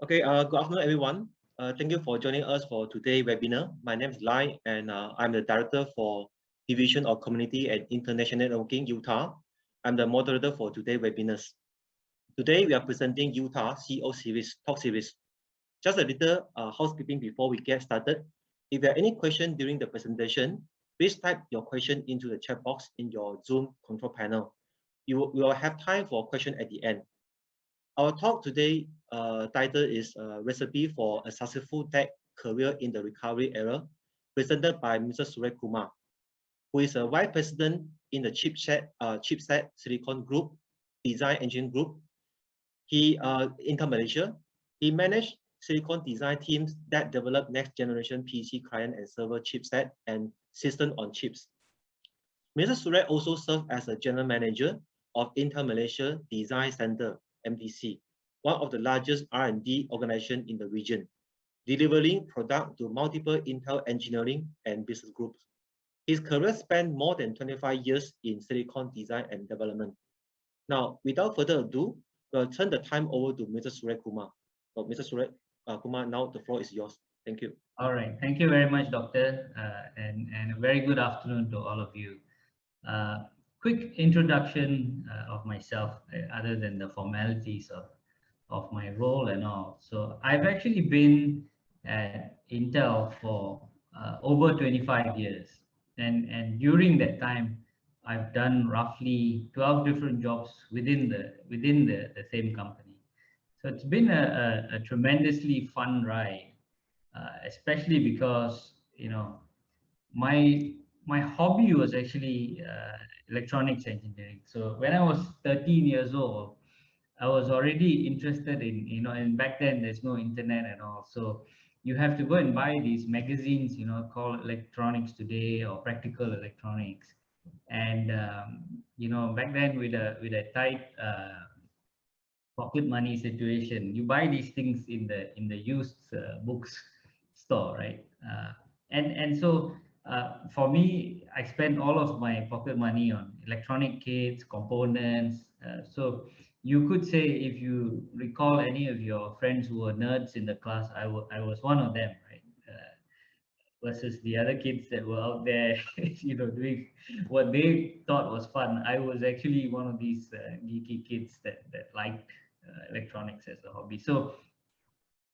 Okay, good afternoon, everyone. Thank you for joining us for today's webinar. My name is Lai, and I'm the Director for Division of Community and International Networking, Utah. I'm the moderator for today's webinars. Today, we are presenting Utah CEO series, talk series. Just a little housekeeping before we get started. If there are any questions during the presentation, please type your question into the chat box in your Zoom control panel. We will have time for question at the end. Our talk today title is Recipe for a Successful Tech Career in the Recovery Era, presented by Mr. Surya Kumar, who is a Vice President in the Chipset Silicon Group, Design Engine Group. He in Malaysia. He managed silicon design teams that develop next generation PC client and server chipset and system on chips. Mr. Surya also served as a General Manager of Intel Malaysia Design Center, MDC, one of the largest R&D organizations in the region, delivering product to multiple Intel engineering and business groups. His career spanned more than 25 years in silicon design and development. Now, without further ado, we'll turn the time over to Mr. Surya Kumar. So, Mr. Surya Kumar, now the floor is yours. Thank you. All right. Thank you very much, Doctor, and a very good afternoon to all of you. Quick introduction of myself, other than the formalities of my role and all. So I've actually been at Intel for over 25 years. And during that time, I've done roughly 12 different jobs within the same company. So it's been a tremendously fun ride, especially because, you know, my hobby was actually electronics engineering. So when I was 13 years old, I was already interested in, you know, and back then there's no internet and all. So you have to go and buy these magazines, you know, called Electronics Today or Practical Electronics. And, you know, back then with a tight pocket money situation, you buy these things in the used books store, right? So for me, I spent all of my pocket money on electronic kits, components. So you could say, if you recall any of your friends who were nerds in the class, I was one of them, right? Versus the other kids that were out there, you know, doing what they thought was fun. I was actually one of these geeky kids that liked electronics as a hobby. So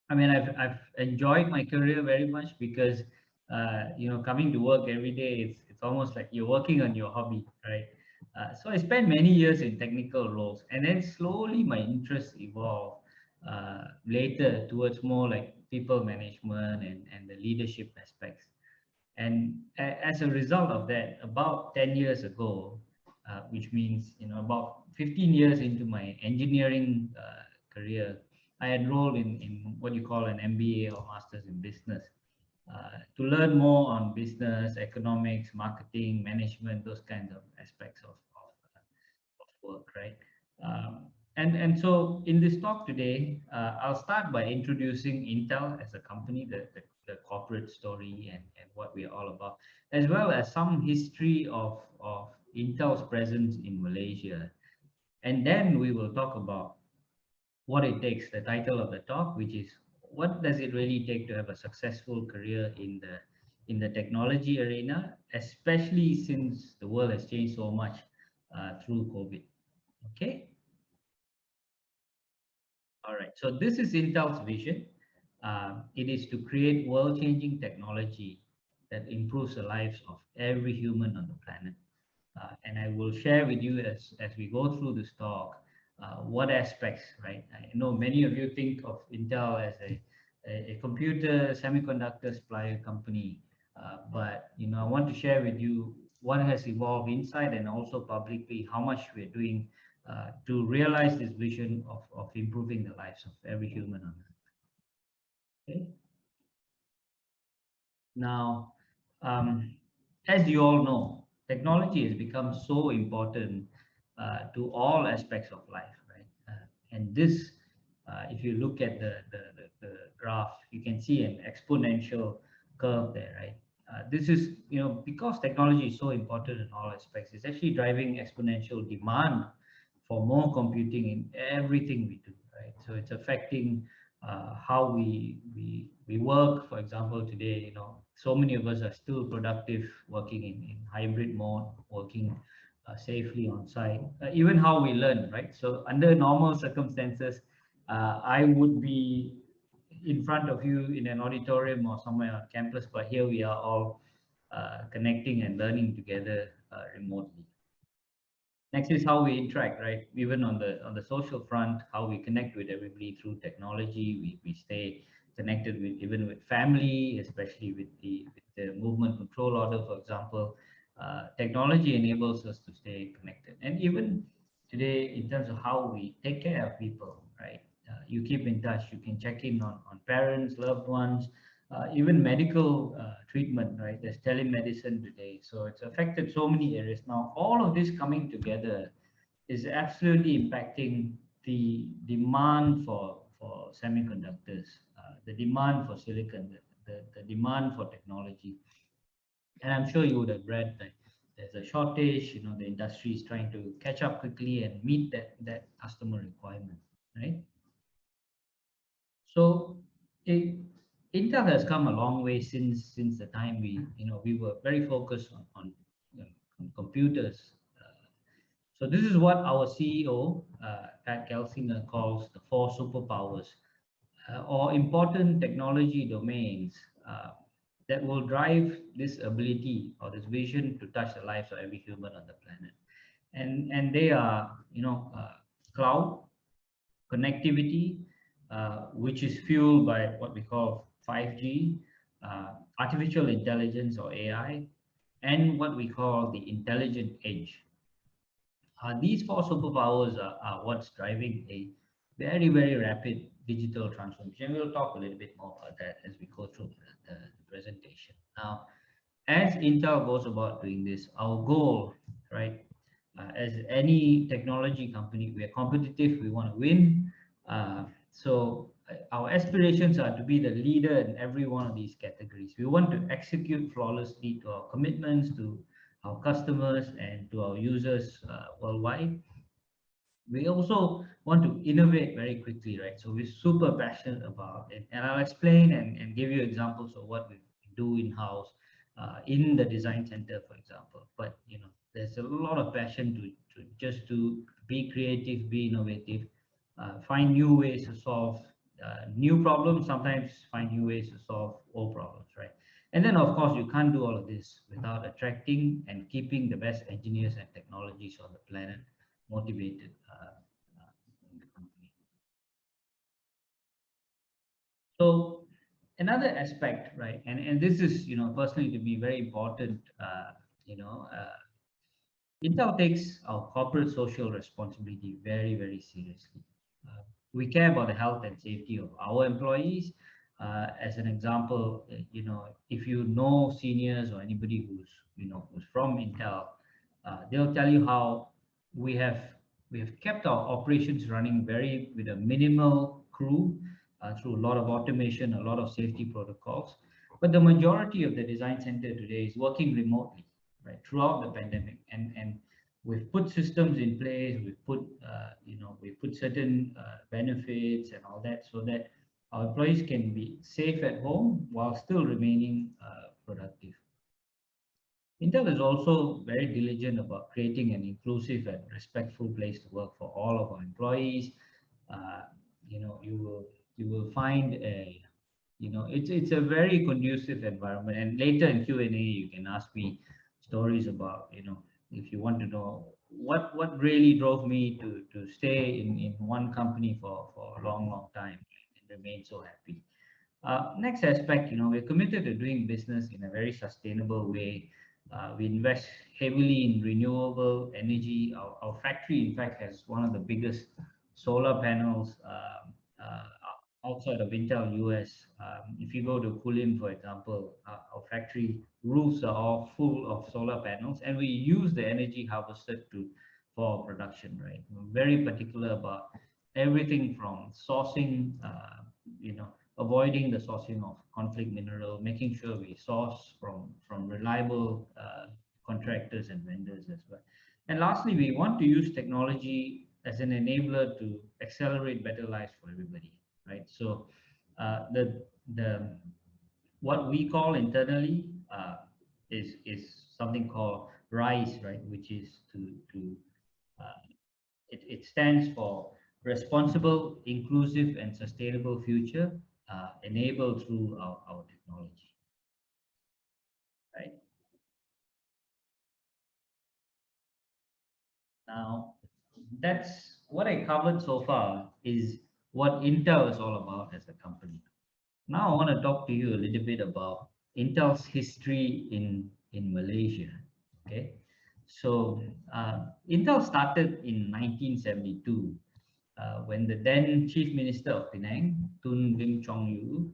I mean, I've enjoyed my career very much because, you know, coming to work every day, it's almost like you're working on your hobby, right? So I spent many years in technical roles, and then slowly my interests evolved later towards more like people management and the leadership aspects. And as a result of that, about 10 years ago, which means, you know, about 15 years into my engineering career, I enrolled in what you call an MBA or Masters in Business to learn more on business, economics, marketing, management, those kinds of aspects of work, right? And so in this talk today, I'll start by introducing Intel as a company, the corporate story and what we're all about, as well as some history of Intel's presence in Malaysia. And then we will talk about what it takes, the title of the talk, which is what does it really take to have a successful career in the technology arena, especially since the world has changed so much through COVID. Okay. All right. So this is Intel's vision. It is to create world-changing technology that improves the lives of every human on the planet. And I will share with you as we go through this talk, what aspects, right? I know many of you think of Intel as a computer semiconductor supplier company, but you know, I want to share with you what has evolved inside and also publicly, how much we're doing to realize this vision of improving the lives of every human on Earth. Okay. Now, as you all know, technology has become so important to all aspects of life, right? And this, if you look at the graph, you can see an exponential curve there, right? This is, you know, because technology is so important in all aspects, it's actually driving exponential demand for more computing in everything we do, right? So it's affecting how we work. For example, today, so many of us are still productive, working in hybrid mode, working safely on site. Even how we learn, right? So under normal circumstances, I would be in front of you in an auditorium or somewhere on campus, but here we are all connecting and learning together remotely. Next is how we interact, right? Even on the social front, how we connect with everybody through technology. We stay connected with, even with family, especially with the movement control order, for example. Technology enables us to stay connected. And even today, in terms of how we take care of people, right? You keep in touch, you can check in on parents, loved ones, even medical treatment, right? There's telemedicine today. So it's affected so many areas. Now, all of this coming together is absolutely impacting the demand for semiconductors, the demand for silicon, the demand for technology. And I'm sure you would have read that there's a shortage, the industry is trying to catch up quickly and meet that customer requirement, right? So it, Intel has come a long way since the time we were very focused on computers. So this is what our CEO Pat Gelsinger calls the four superpowers, or important technology domains that will drive this ability or this vision to touch the lives of every human on the planet. And they are cloud connectivity, which is fueled by what we call 5G, artificial intelligence or AI, and what we call the intelligent edge. These four superpowers are what's driving a very, very rapid digital transformation. We'll talk a little bit more about that as we go through the presentation. Now, as Intel goes about doing this, our goal, right, as any technology company, we are competitive, we want to win. Our aspirations are to be the leader in every one of these categories. We want to execute flawlessly to our commitments, to our customers, and to our users worldwide. We also want to innovate very quickly, right? So we're super passionate about it. And I'll explain and give you examples of what we do in-house in the design center, for example. But, there's a lot of passion to just to be creative, be innovative, find new ways to solve new problems, sometimes find new ways to solve old problems, right? And then, of course, you can't do all of this without attracting and keeping the best engineers and technologies on the planet motivated in the company. So another aspect, right, and this is, personally to be very important, Intel takes our corporate social responsibility very, very seriously. We care about the health and safety of our employees. As an example, if you know seniors or anybody who's from Intel, they'll tell you how we have we have kept our operations running very with a minimal crew through a lot of automation, a lot of safety protocols. But the majority of the design center today is working remotely, right, throughout the pandemic, and we've put systems in place. We put certain benefits and all that so that our employees can be safe at home while still remaining productive. Intel is also very diligent about creating an inclusive and respectful place to work for all of our employees. Uh, you will find it's a very conducive environment. And later in Q&A, you can ask me stories about if you want to know what really drove me to stay in one company for a long time and remain so happy. Next aspect, we're committed to doing business in a very sustainable way. We invest heavily in renewable energy. Our factory, in fact, has one of the biggest solar panels outside of Intel US. If you go to Kulim, for example, our factory roofs are all full of solar panels, and we use the energy harvested for production, right? We're very particular about everything from sourcing, avoiding the sourcing of conflict mineral, making sure we source from reliable contractors and vendors as well. And lastly, we want to use technology as an enabler to accelerate better lives for everybody. right? So the what we call internally is something called RISE, right, which is to uh, it stands for Responsible, Inclusive, and Sustainable Future, enabled through our technology, right? Now, that's what I covered so far is what Intel is all about as a company. Now I want to talk to you a little bit about Intel's history in Malaysia. Okay, so Intel started in 1972 when the then Chief Minister of Penang, Tun Lim Chong Yu,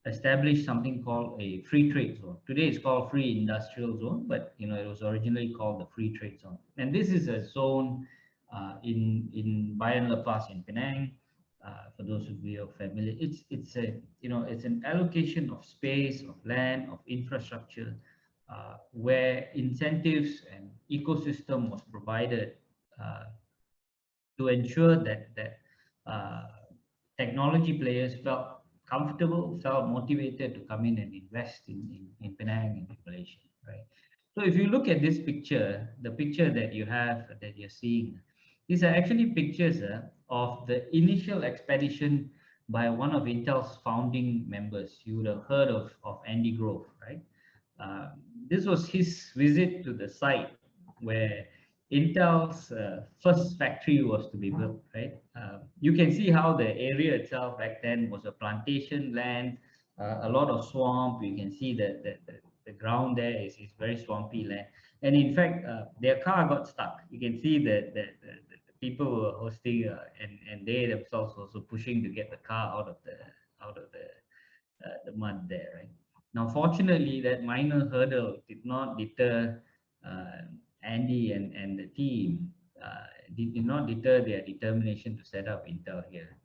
established something called a free trade zone. Today it's called free industrial zone, but it was originally called the free trade zone. And this is a zone in Bayan Lepas in Penang. For those of you who are familiar, it's an allocation of space, of land, of infrastructure, where incentives and ecosystem was provided uh, to ensure that uh, technology players felt comfortable, felt motivated to come in and invest in Penang and in Malaysia, right? So if you look at this picture, the picture that you have that you're seeing, these are actually pictures of the initial expedition by one of Intel's founding members. You would have heard of Andy Grove, right? Uh, this was his visit to the site where Intel's first factory was to be built, right? You can see how the area itself back then was a plantation land, a lot of swamp. You can see that the ground there is very swampy land. And in fact, their car got stuck. You can see that the people were hosting and they themselves also pushing to get the car out of the mud there, right? Now, fortunately, that minor hurdle did not deter uh, Andy and the team, did not deter their determination to set up Intel here.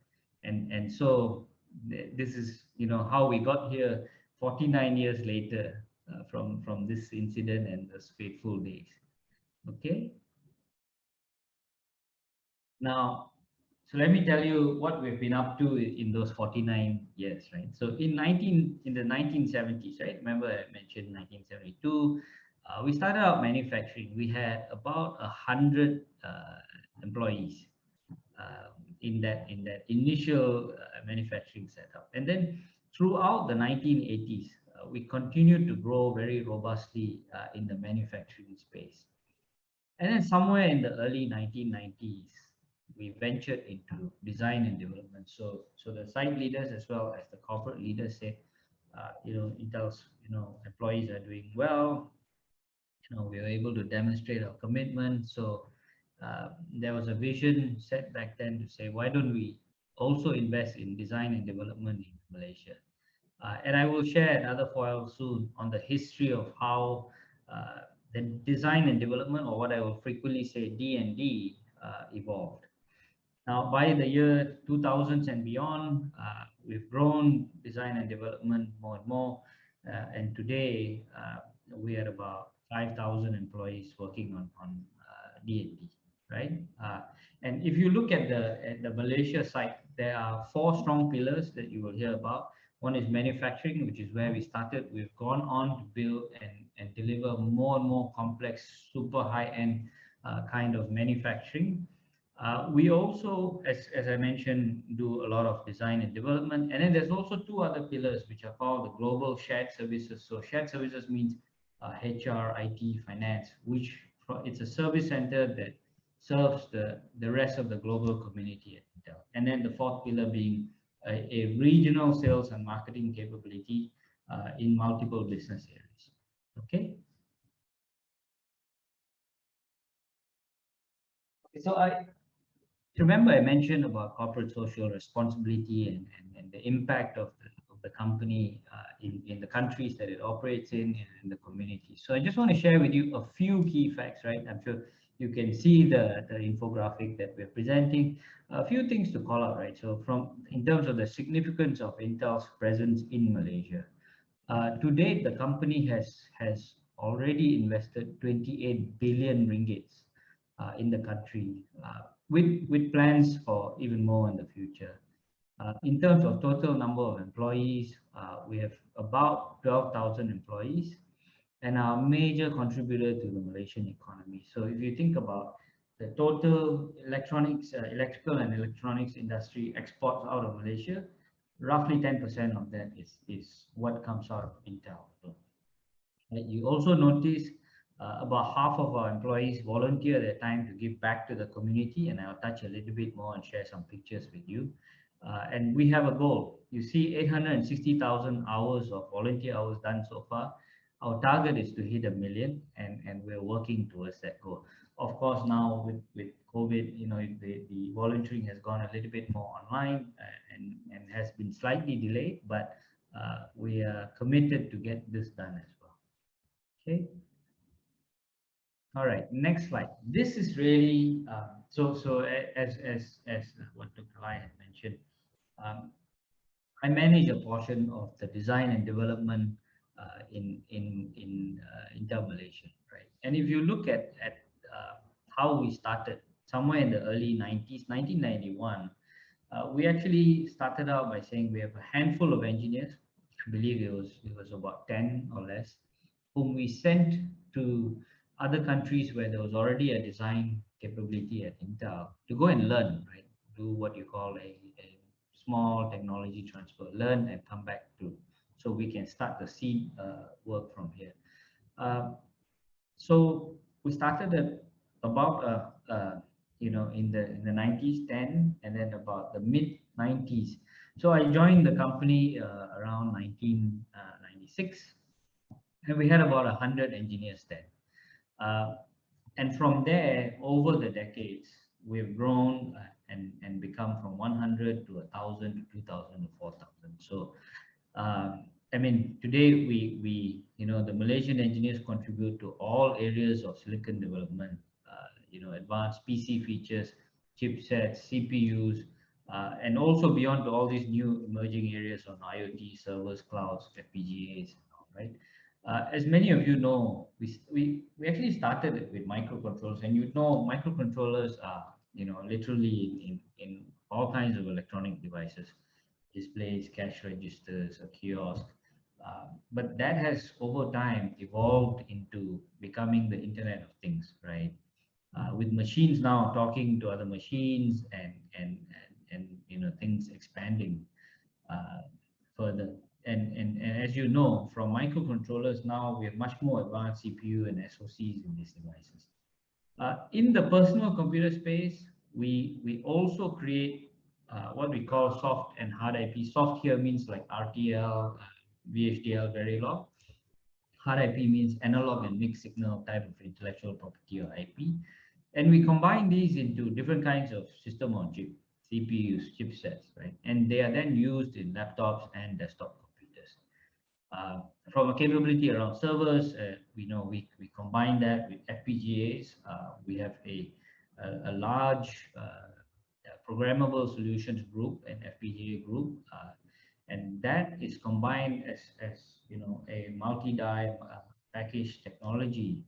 And so this is, how we got here 49 years later from this incident and those fateful days. Okay. Now, so let me tell you what we've been up to in those 49 years, right? So in the 1970s, right? Remember I mentioned 1972, we started out manufacturing. We had about 100 employees in that initial manufacturing setup, and then throughout the 1980s, we continued to grow very robustly in the manufacturing space. And then somewhere in the early 1990s, we ventured into design and development. So the site leaders as well as the corporate leaders said, Intel's, employees are doing well. We were able to demonstrate our commitment. So there was a vision set back then to say, why don't we also invest in design and development in Malaysia? And I will share another foil soon on the history of how the design and development, or what I will frequently say D&D, evolved. Now, by the year 2000s and beyond, we've grown design and development more and more. And today, we are about 5,000 employees working on D&D, right? And if you look at the Malaysia site, there are 4 strong pillars that you will hear about. One is manufacturing, which is where we started. We've gone on to build and deliver more and more complex, super high-end kind of manufacturing. We also, as I mentioned, do a lot of design and development. And then there's also 2 other pillars, which are called the global shared services. So shared services means HR, IT, finance, which it's a service center that serves the rest of the global community at Intel. And then the 4th pillar being a regional sales and marketing capability in multiple business areas. Okay. So remember I mentioned about corporate social responsibility and the impact of the company in the countries that it operates in and in the community. So I just want to share with you a few key facts, right? I'm sure you can see the infographic that we're presenting. A few things to call out, right? So in terms of the significance of Intel's presence in Malaysia, to date, the company has already invested 28 billion ringgits in the country, with plans for even more in the future. In terms of total number of employees, we have about 12,000 employees and are a major contributor to the Malaysian economy. So if you think about the total electronics, electrical and electronics industry exports out of Malaysia, roughly 10% of that is what comes out of Intel. You also notice about half of our employees volunteer their time to give back to the community, and I'll touch a little bit more and share some pictures with you. And we have a goal. You see 860,000 hours of volunteer hours done so far. Our target is to hit 1 million, and we're working towards that goal. Of course, now with COVID, the volunteering has gone a little bit more online and has been slightly delayed, but we are committed to get this done as well. Okay. All right. Next slide. This is really as what Dr. Lai had mentioned. Um, I manage a portion of the design and development in Intel Malaysia, right? And if you look at how we started somewhere in the early 90s, 1991, we actually started out by saying we have a handful of engineers. I believe it was about 10 or less, whom we sent to other countries where there was already a design capability at Intel to go and learn, right? Do what you call a small technology transfer, learn and come back to, so we can start the seed work from here. So we started at about in the 90s, 10, and then about the mid 90s. So I joined the company around 1996, and we had about 100 engineers then. And from there, over the decades, we've grown and become from 100 to 1,000 to 2,000 to 4,000. So, I mean, today the Malaysian engineers contribute to all areas of silicon development, advanced PC features, chipsets, CPUs, and also beyond to all these new emerging areas on IoT, servers, clouds, FPGAs, right? As many of you know, we actually started with microcontrollers, and microcontrollers are literally in all kinds of electronic devices, displays, cash registers, a kiosk. But that has over time evolved into becoming the Internet of Things, right? With machines now talking to other machines and things expanding further. And as you know, from microcontrollers now we have much more advanced CPU and SoCs in these devices. In the personal computer space, we also create what we call soft and hard IP. Soft here means like RTL, VHDL, Verilog. Hard IP means analog and mixed signal type of intellectual property or IP. And we combine these into different kinds of system on chip, CPUs, chipsets, right? And they are then used in laptops and desktop computers. From a capability around servers, we combine that with FPGAs. We have a large programmable solutions group, an FPGA group, and that is combined as a multi-die package technology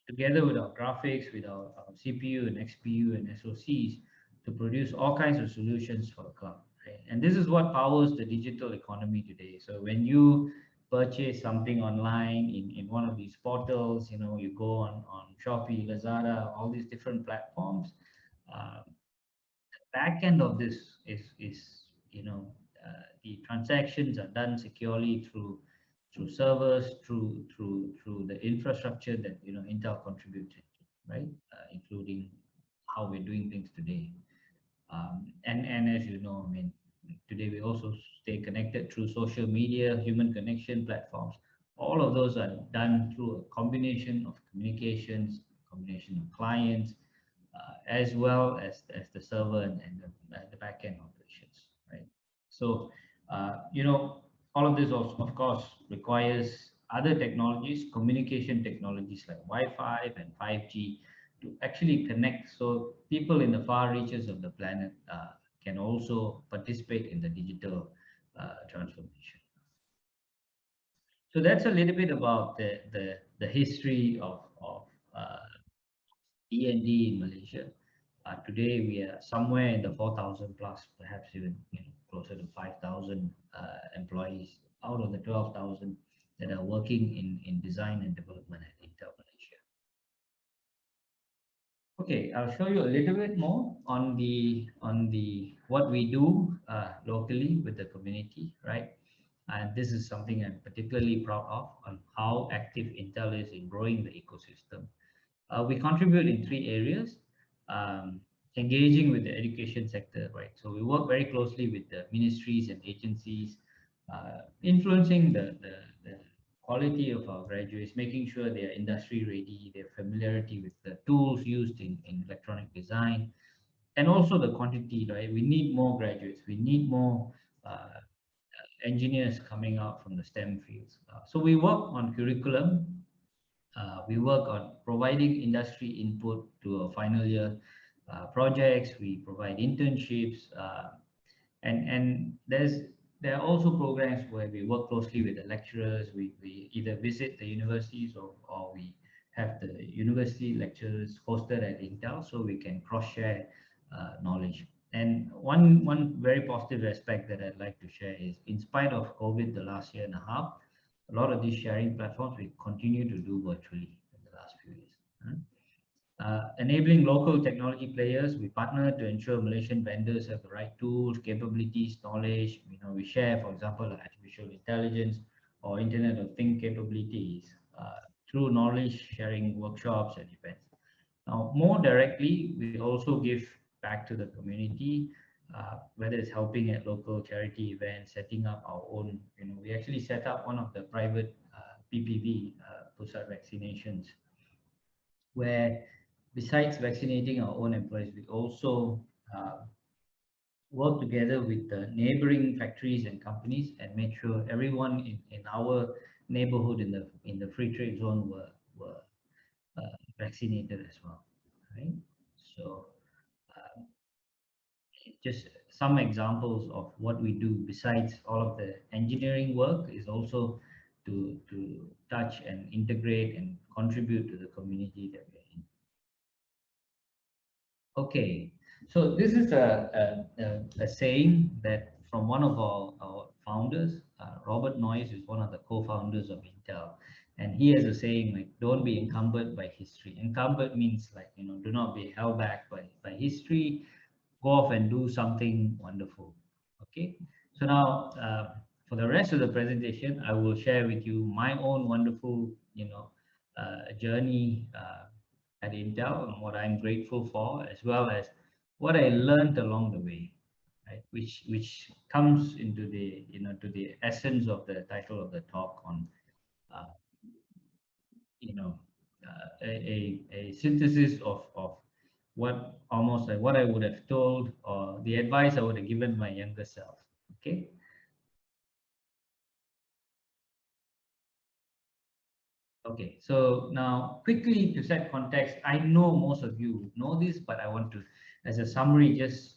together with our graphics, with our CPU and XPU and SoCs to produce all kinds of solutions for the cloud. Right? And this is what powers the digital economy today. So when you purchase something online in one of these portals, you go on Shopee, Lazada, all these different platforms, the back end of this is the transactions are done securely through servers, through the infrastructure that Intel contributed, right? Including how we're doing things today. And as you know, I mean, today we also stay connected through social media, human connection platforms. All of those are done through a combination of communications, combination of clients, as well as the server and the backend operations, right? So, all of this also, of course, requires other technologies, communication technologies like Wi-Fi and 5G to actually connect so people in the far reaches of the planet can also participate in the digital transformation. So that's a little bit about the history of D&D in Malaysia. Today we are somewhere in the 4,000 plus, perhaps even closer to 5,000 employees out of the 12,000 that are working in design and development at Intel Malaysia. Okay, I'll show you a little bit more on the what we do locally with the community, right? And this is something I'm particularly proud of, on how active Intel is in growing the ecosystem. We contribute in three areas. Um, Engaging with the education sector, right? So we work very closely with the ministries and agencies, influencing the quality of our graduates, making sure they are industry ready, their familiarity with the tools used in electronic design, and also the quantity, right? We need more graduates. We need more engineers coming out from the STEM fields. So we work on curriculum. We work on providing industry input to our final year projects. We provide internships, and there are also programs where we work closely with the lecturers. We either visit the universities, or we have the university lecturers hosted at Intel, so we can cross-share knowledge. And one very positive aspect that I'd like to share is, in spite of COVID the last year and a half, a lot of these sharing platforms we continue to do virtually in the last few years. Enabling local technology players, we partner to ensure Malaysian vendors have the right tools, capabilities, knowledge. We share, for example, artificial intelligence or Internet of Things capabilities through knowledge sharing workshops and events. Now, more directly, we also give back to the community, whether it's helping at local charity events, setting up our own. We actually set up one of the private PPV, pusat vaccinations, where besides vaccinating our own employees, we also work together with the neighboring factories and companies and make sure everyone in our neighborhood in the free trade zone were vaccinated as well, right? So just some examples of what we do besides all of the engineering work is also to touch and integrate and contribute to the community that we're in. Okay, so this is a saying that from one of our founders. Robert Noyes is one of the co-founders of Intel, and he has a saying like, don't be encumbered by history. Encumbered means like, do not be held back by history. Go off and do something wonderful. Okay, so now for the rest of the presentation, I will share with you my own wonderful journey at Intel, and what I'm grateful for, as well as what I learned along the way, right? Which comes into the to the essence of the title of the talk on a synthesis of what almost like what I would have told, or the advice I would have given my younger self. Okay. Okay, so now quickly to set context, I know most of you know this, but I want to, as a summary, just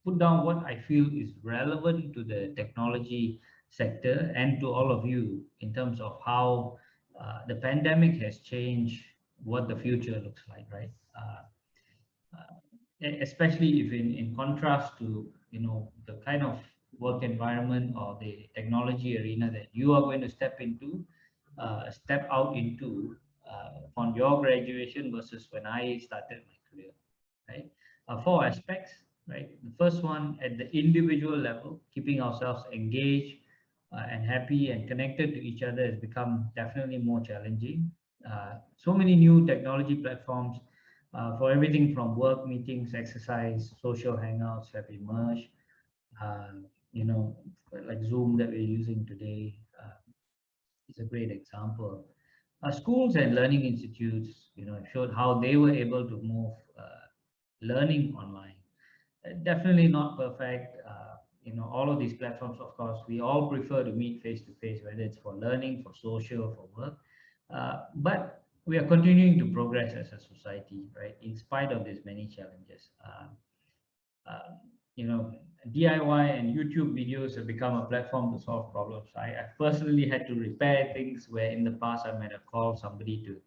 put down what I feel is relevant to the technology sector and to all of you in terms of how the pandemic has changed what the future looks like, right? Especially if in contrast to the kind of work environment or the technology arena that you are going to step out into upon your graduation versus when I started my career, right? Four aspects, right? The first one, at the individual level, keeping ourselves engaged and happy and connected to each other has become definitely more challenging. So many new technology platforms for everything from work meetings, exercise, social hangouts have emerged. You know, like Zoom that we're using today is a great example. Schools and learning institutes, showed how they were able to move learning online. Definitely not perfect. All of these platforms, of course, we all prefer to meet face to face, whether it's for learning, for social, for work. But we are continuing to progress as a society, right? In spite of these many challenges. You know, DIY and YouTube videos have become a platform to solve problems. I personally had to repair things where in the past I might have called somebody to,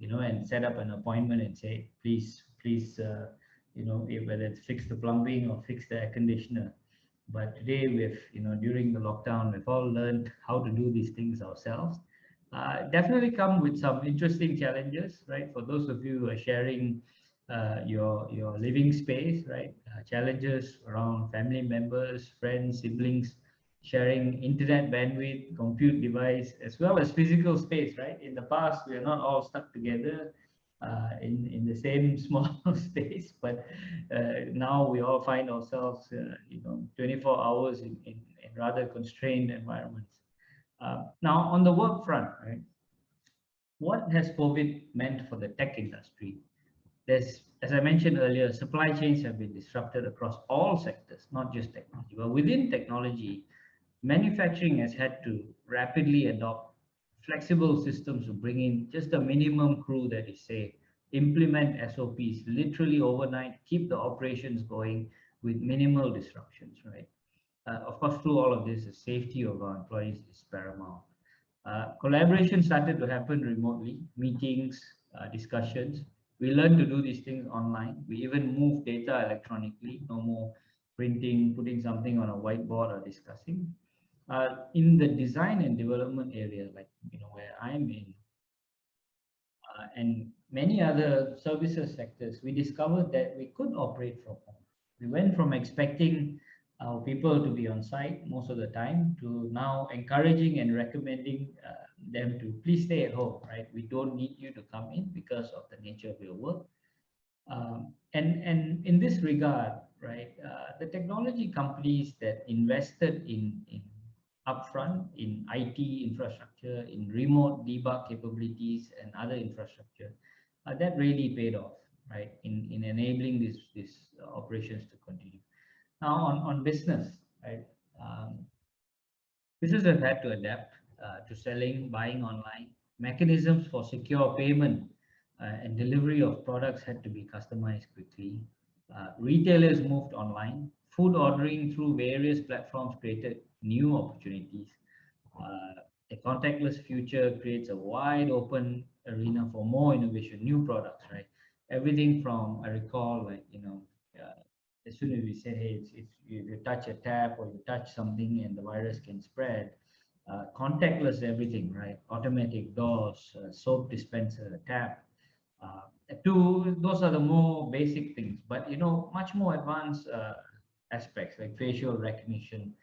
and set up an appointment and say, please please, whether it's fix the plumbing or fix the air conditioner. But today during the lockdown, we've all learned how to do these things ourselves. Definitely come with some interesting challenges, right? For those of you who are sharing your living space, right? Challenges around family members, friends, siblings, sharing internet bandwidth, compute device, as well as physical space, right? In the past, we are not all stuck together in the same small space, but now we all find ourselves, 24 hours in rather constrained environments. Now, on the work front, right? What has COVID meant for the tech industry? There's, as I mentioned earlier, supply chains have been disrupted across all sectors, not just technology. But within technology, manufacturing has had to rapidly adopt flexible systems to bring in just a minimum crew that is safe, implement SOPs literally overnight, keep the operations going with minimal disruptions, right? Of course, through all of this, the safety of our employees is paramount. Collaboration started to happen remotely, meetings, discussions. We learned to do these things online. We even move data electronically, no more printing, putting something on a whiteboard or discussing. In the design and development area, like where I'm in, and many other services sectors, we discovered that we could operate from home. We went from expecting our people to be on site most of the time to now encouraging and recommending them to please stay at home, right? We don't need you to come in because of the nature of your work. And in this regard, right, the technology companies that invested in upfront in IT infrastructure, in remote debug capabilities and other infrastructure, that really paid off, right, in enabling these operations to continue. Now on business, right, businesses have had to adapt to selling, buying online. Mechanisms for secure payment and delivery of products had to be customized quickly. Retailers moved online. Food ordering through various platforms created new opportunities. A contactless future creates a wide open arena for more innovation, new products, right? Everything from, I recall, like, as soon as we say, hey, it's you touch a tap or you touch something and the virus can spread. Contactless everything, right? Automatic doors, soap dispenser, tap. Those are the more basic things, but much more advanced aspects like facial recognition,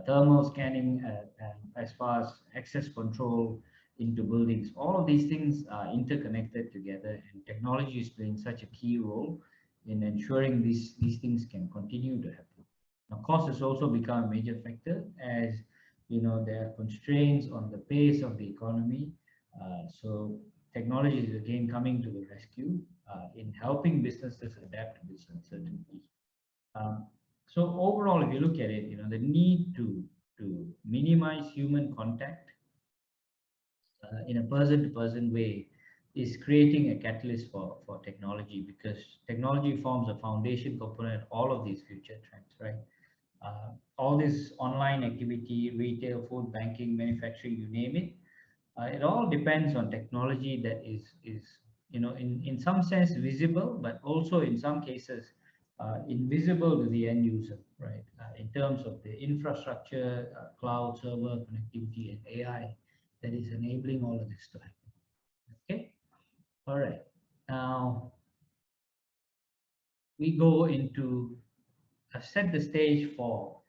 thermal scanning, and as far as access control into buildings. All of these things are interconnected together, and technology is playing such a key role in ensuring these things can continue to happen. Now, cost has also become a major factor as there are constraints on the pace of the economy. So technology is again coming to the rescue in helping businesses adapt to this uncertainty. So overall, if you look at it, the need to minimize human contact in a person-to-person way is creating a catalyst for technology, because technology forms a foundation component of all of these future trends, right? All this online activity, retail, food, banking, manufacturing, you name it, it all depends on technology that is in some sense visible, but also in some cases invisible to the end user, right? In terms of the infrastructure, cloud server connectivity, and AI that is enabling all of this to happen. Okay, all right. Now we go into set the stage for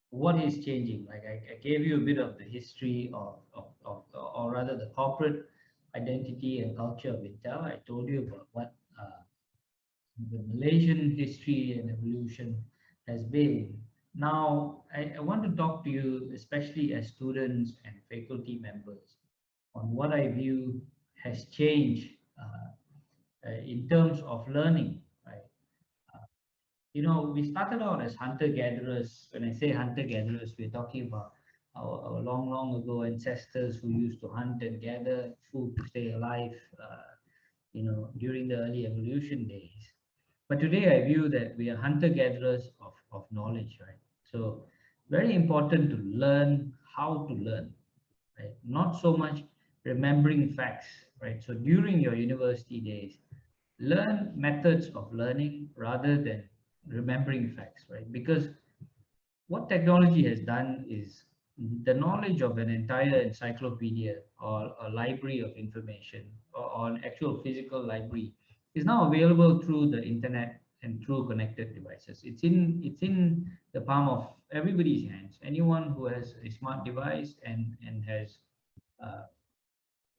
what is changing. Like I gave you a bit of the history of or rather the corporate identity and culture of Intel. I told you about what the Malaysian history and evolution has been. Now, I want to talk to you, especially as students and faculty members, on what I view has changed in terms of learning, right? We started out as hunter-gatherers. When I say hunter-gatherers, we're talking about our long, long ago ancestors who used to hunt and gather food to stay alive, during the early evolution days. But today I view that we are hunter-gatherers of knowledge, right? So very important to learn how to learn, right? Not so much remembering facts, right? So during your university days, learn methods of learning rather than remembering facts, right? Because what technology has done is the knowledge of an entire encyclopedia or a library of information or an actual physical library is now available through the internet and through connected devices. It's in the palm of everybody's hands. Anyone who has a smart device and has uh,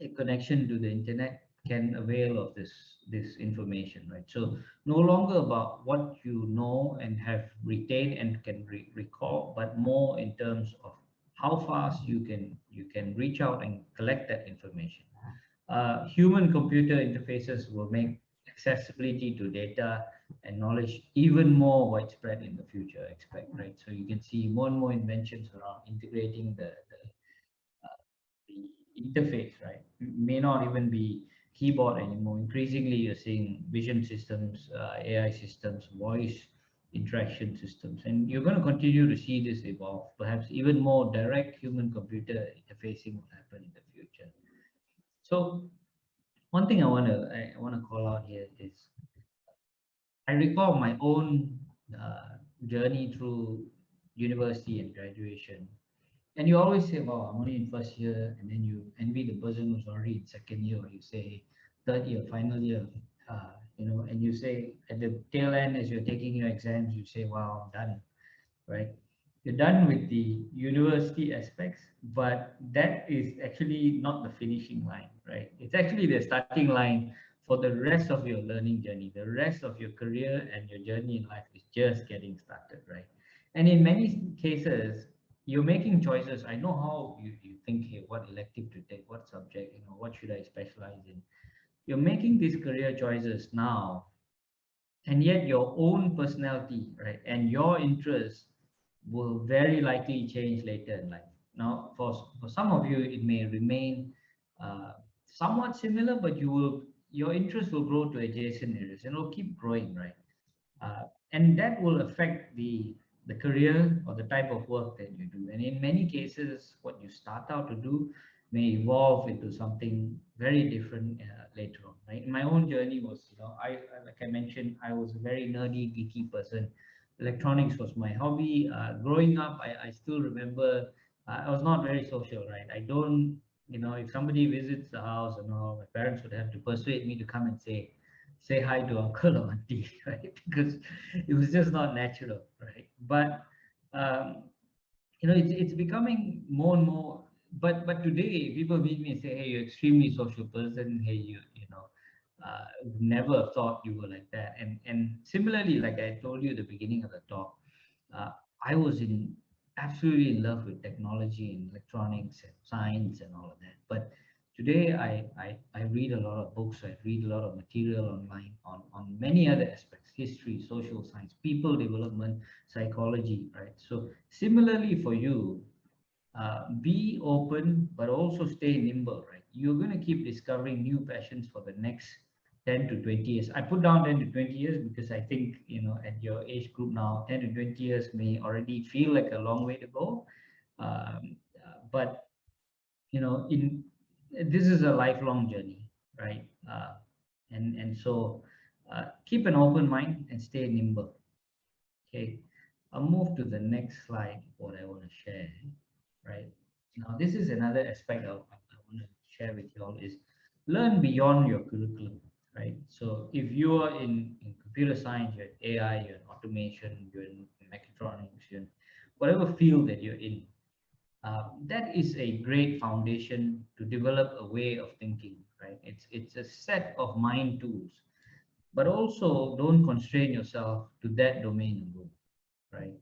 a connection to the internet can avail of this information, right? So no longer about what you know and have retained and can recall, but more in terms of how fast you can reach out and collect that information. Human computer interfaces will make accessibility to data and knowledge even more widespread in the future, I expect, right? So you can see more and more inventions around integrating the interface, right? May not even be keyboard anymore. Increasingly, you're seeing vision systems, AI systems, voice interaction systems, and you're going to continue to see this evolve. Perhaps even more direct human-computer interfacing will happen in the future. So, one thing I want to call out here is I recall my own journey through university and graduation. And you always say, "Wow, I'm only in first year," and then you envy the person who's already in second year, or you say third year, final year, and you say at the tail end as you're taking your exams, you say, "Wow, I'm done," right? You're done with the university aspects, but that is actually not the finishing line, right? It's actually the starting line for the rest of your learning journey. The rest of your career and your journey in life is just getting started, right? And in many cases, you're making choices. I know how you think, hey, what elective to take, what subject, what should I specialize in? You're making these career choices now, and yet your own personality, right, and your interests will very likely change later in life. Now for some of you it may remain somewhat similar, but your interest will grow to adjacent areas and it'll keep growing, right? And that will affect the career or the type of work that you do. And in many cases, what you start out to do may evolve into something very different later on. Right? My own journey was, like I mentioned, I was a very nerdy, geeky person. Electronics was my hobby. Growing up, I still remember I was not very social, right? I don't, if somebody visits the house and all, my parents would have to persuade me to come and say hi to uncle or auntie, right? Because it was just not natural, right? But um, it's becoming more and more. But today, people meet me and say, "Hey, you're extremely social person. Hey, never thought you were like that." And similarly, like I told you at the beginning of the talk, uh, I was in absolutely in love with technology and electronics and science and all of that. But today, I read a lot of books. I read a lot of material online on many other aspects: history, social science, people development, psychology. Right. So similarly for you, be open, but also stay nimble, right? You're going to keep discovering new passions for the next 10 to 20 years. I put down 10 to 20 years because I think, at your age group now, 10 to 20 years may already feel like a long way to go. But, in this is a lifelong journey, right? And so keep an open mind and stay nimble. Okay, I'll move to the next slide, what I want to share, right? Now, this is another aspect I want to share with you all is learn beyond your curriculum, right? So if you are in computer science, you're in AI, you're in automation, you're in mechatronics, you're in whatever field that you're in, that is a great foundation to develop a way of thinking, right? It's a set of mind tools, but also don't constrain yourself to that domain alone, right?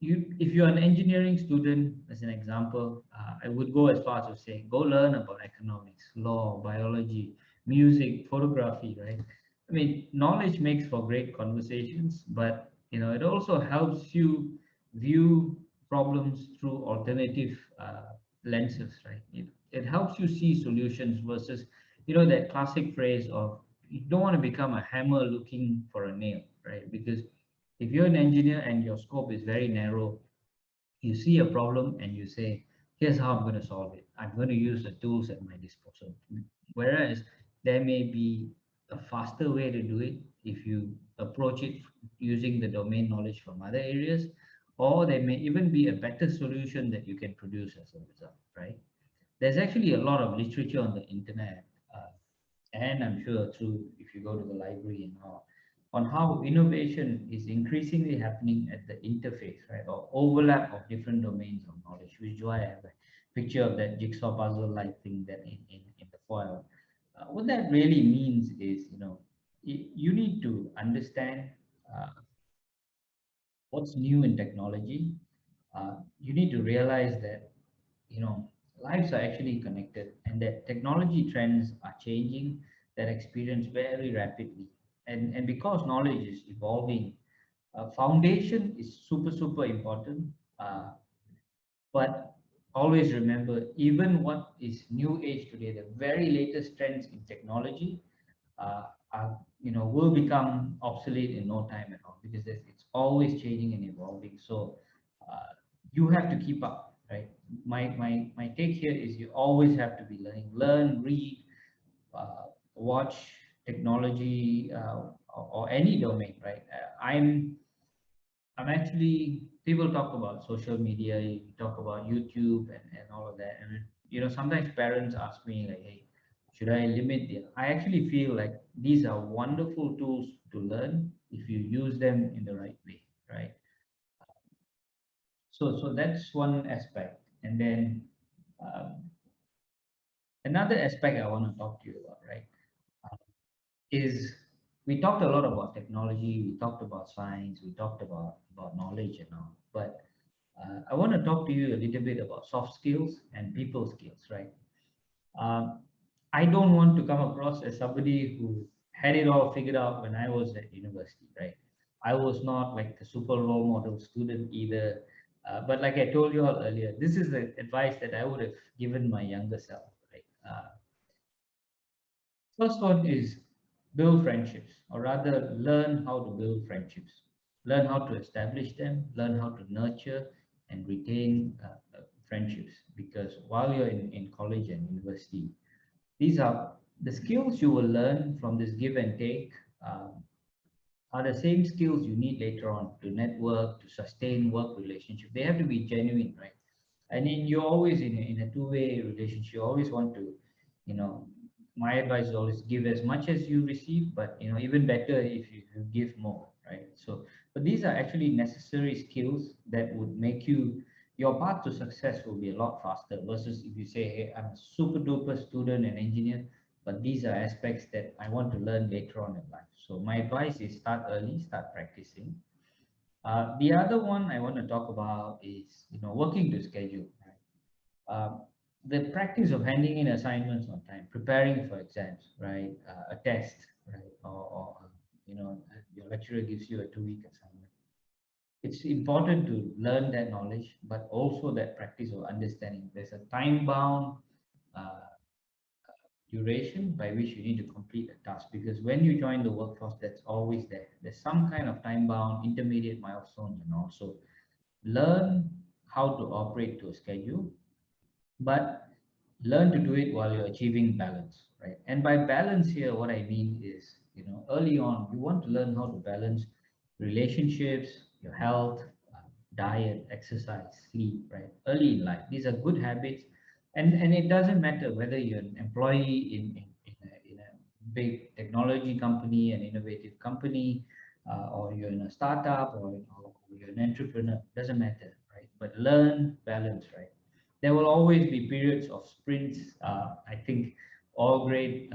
If you're an engineering student, as an example, I would go as far as to say go learn about economics, law, biology, music, photography, right? I mean, knowledge makes for great conversations, but it also helps you view problems through alternative lenses, right? It helps you see solutions versus that classic phrase of you don't want to become a hammer looking for a nail, right? Because if you're an engineer and your scope is very narrow, you see a problem and you say, "Here's how I'm going to solve it. I'm going to use the tools at my disposal." Whereas there may be a faster way to do it if you approach it using the domain knowledge from other areas, or there may even be a better solution that you can produce as a result, right? There's actually a lot of literature on the internet, and I'm sure through if you go to the library and all, on how innovation is increasingly happening at the interface, right, or overlap of different domains of knowledge, which is why I have a picture of that jigsaw puzzle like thing that in the foil. What that really means is, you need to understand uh, what's new in technology. You need to realize that, you know lives are actually connected, and that technology trends are changing that experience very rapidly. And because knowledge is evolving, foundation is super important. But always remember, even what is new age today, the very latest trends in technology, uh, are, will become obsolete in no time at all, because it's always changing and evolving. So you have to keep up, right? My take here is you always have to be learning, learn, read, watch technology, or any domain, right? I'm actually, people talk about social media, you talk about YouTube and all of that. And, sometimes parents ask me like, hey, should I limit the, I actually feel like these are wonderful tools to learn if you use them in the right way, right? So that's one aspect. And then um, another aspect I want to talk to you about, right, is we talked a lot about technology, we talked about science, we talked about knowledge and all, but I want to talk to you a little bit about soft skills and people skills, right? Um, I don't want to come across as somebody who had it all figured out when I was at university, right? I was not like the super role model student either. But like I told you all earlier, this is the advice that I would have given my younger self, right? First one is build friendships, or rather, learn how to build friendships. Learn how to establish them, learn how to nurture and retain friendships. Because while you're in college and university, these are the skills you will learn from this give and take, um, are the same skills you need later on to network, to sustain work relationship. They have to be genuine, right? And then you're always in a two-way relationship. You always want to, you know, my advice is always give as much as you receive, but even better if you give more, right? So, but these are actually necessary skills that would make your path to success will be a lot faster versus if you say, hey, I'm a super duper student and engineer, but these are aspects that I want to learn later on in life. So my advice is start early, start practicing. The other one I want to talk about is, working to schedule. Right? The practice of handing in assignments on time, preparing for exams, right? A test, right? Or your lecturer gives you a 2-week assignment. It's important to learn that knowledge, but also that practice of understanding. There's a time bound uh, duration by which you need to complete a task, because when you join the workforce, that's always there. There's some kind of time bound intermediate milestones, and also learn how to operate to a schedule, but learn to do it while you're achieving balance, right? And by balance here, what I mean is, early on, you want to learn how to balance relationships, your health, diet, exercise, sleep, right? Early in life, these are good habits, and it doesn't matter whether you're an employee in a big technology company, an innovative company, or you're in a startup, or you're an entrepreneur. Doesn't matter, right? But learn balance, right? There will always be periods of sprints. I think all great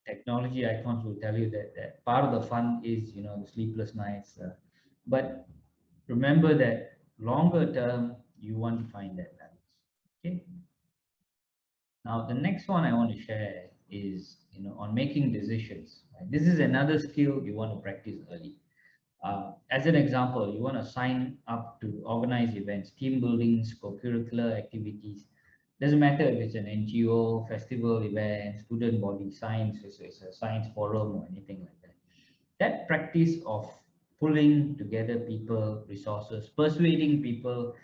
technology icons will tell you that part of the fun is, the sleepless nights. But remember that longer term, you want to find that balance. Okay. Now, the next one I want to share is, on making decisions. Right? This is another skill you want to practice early. As an example, you want to sign up to organize events, team buildings, co-curricular activities. Doesn't matter if it's an NGO, festival event, student body, science, it's a science forum or anything like that. That practice of pulling together people, resources, persuading people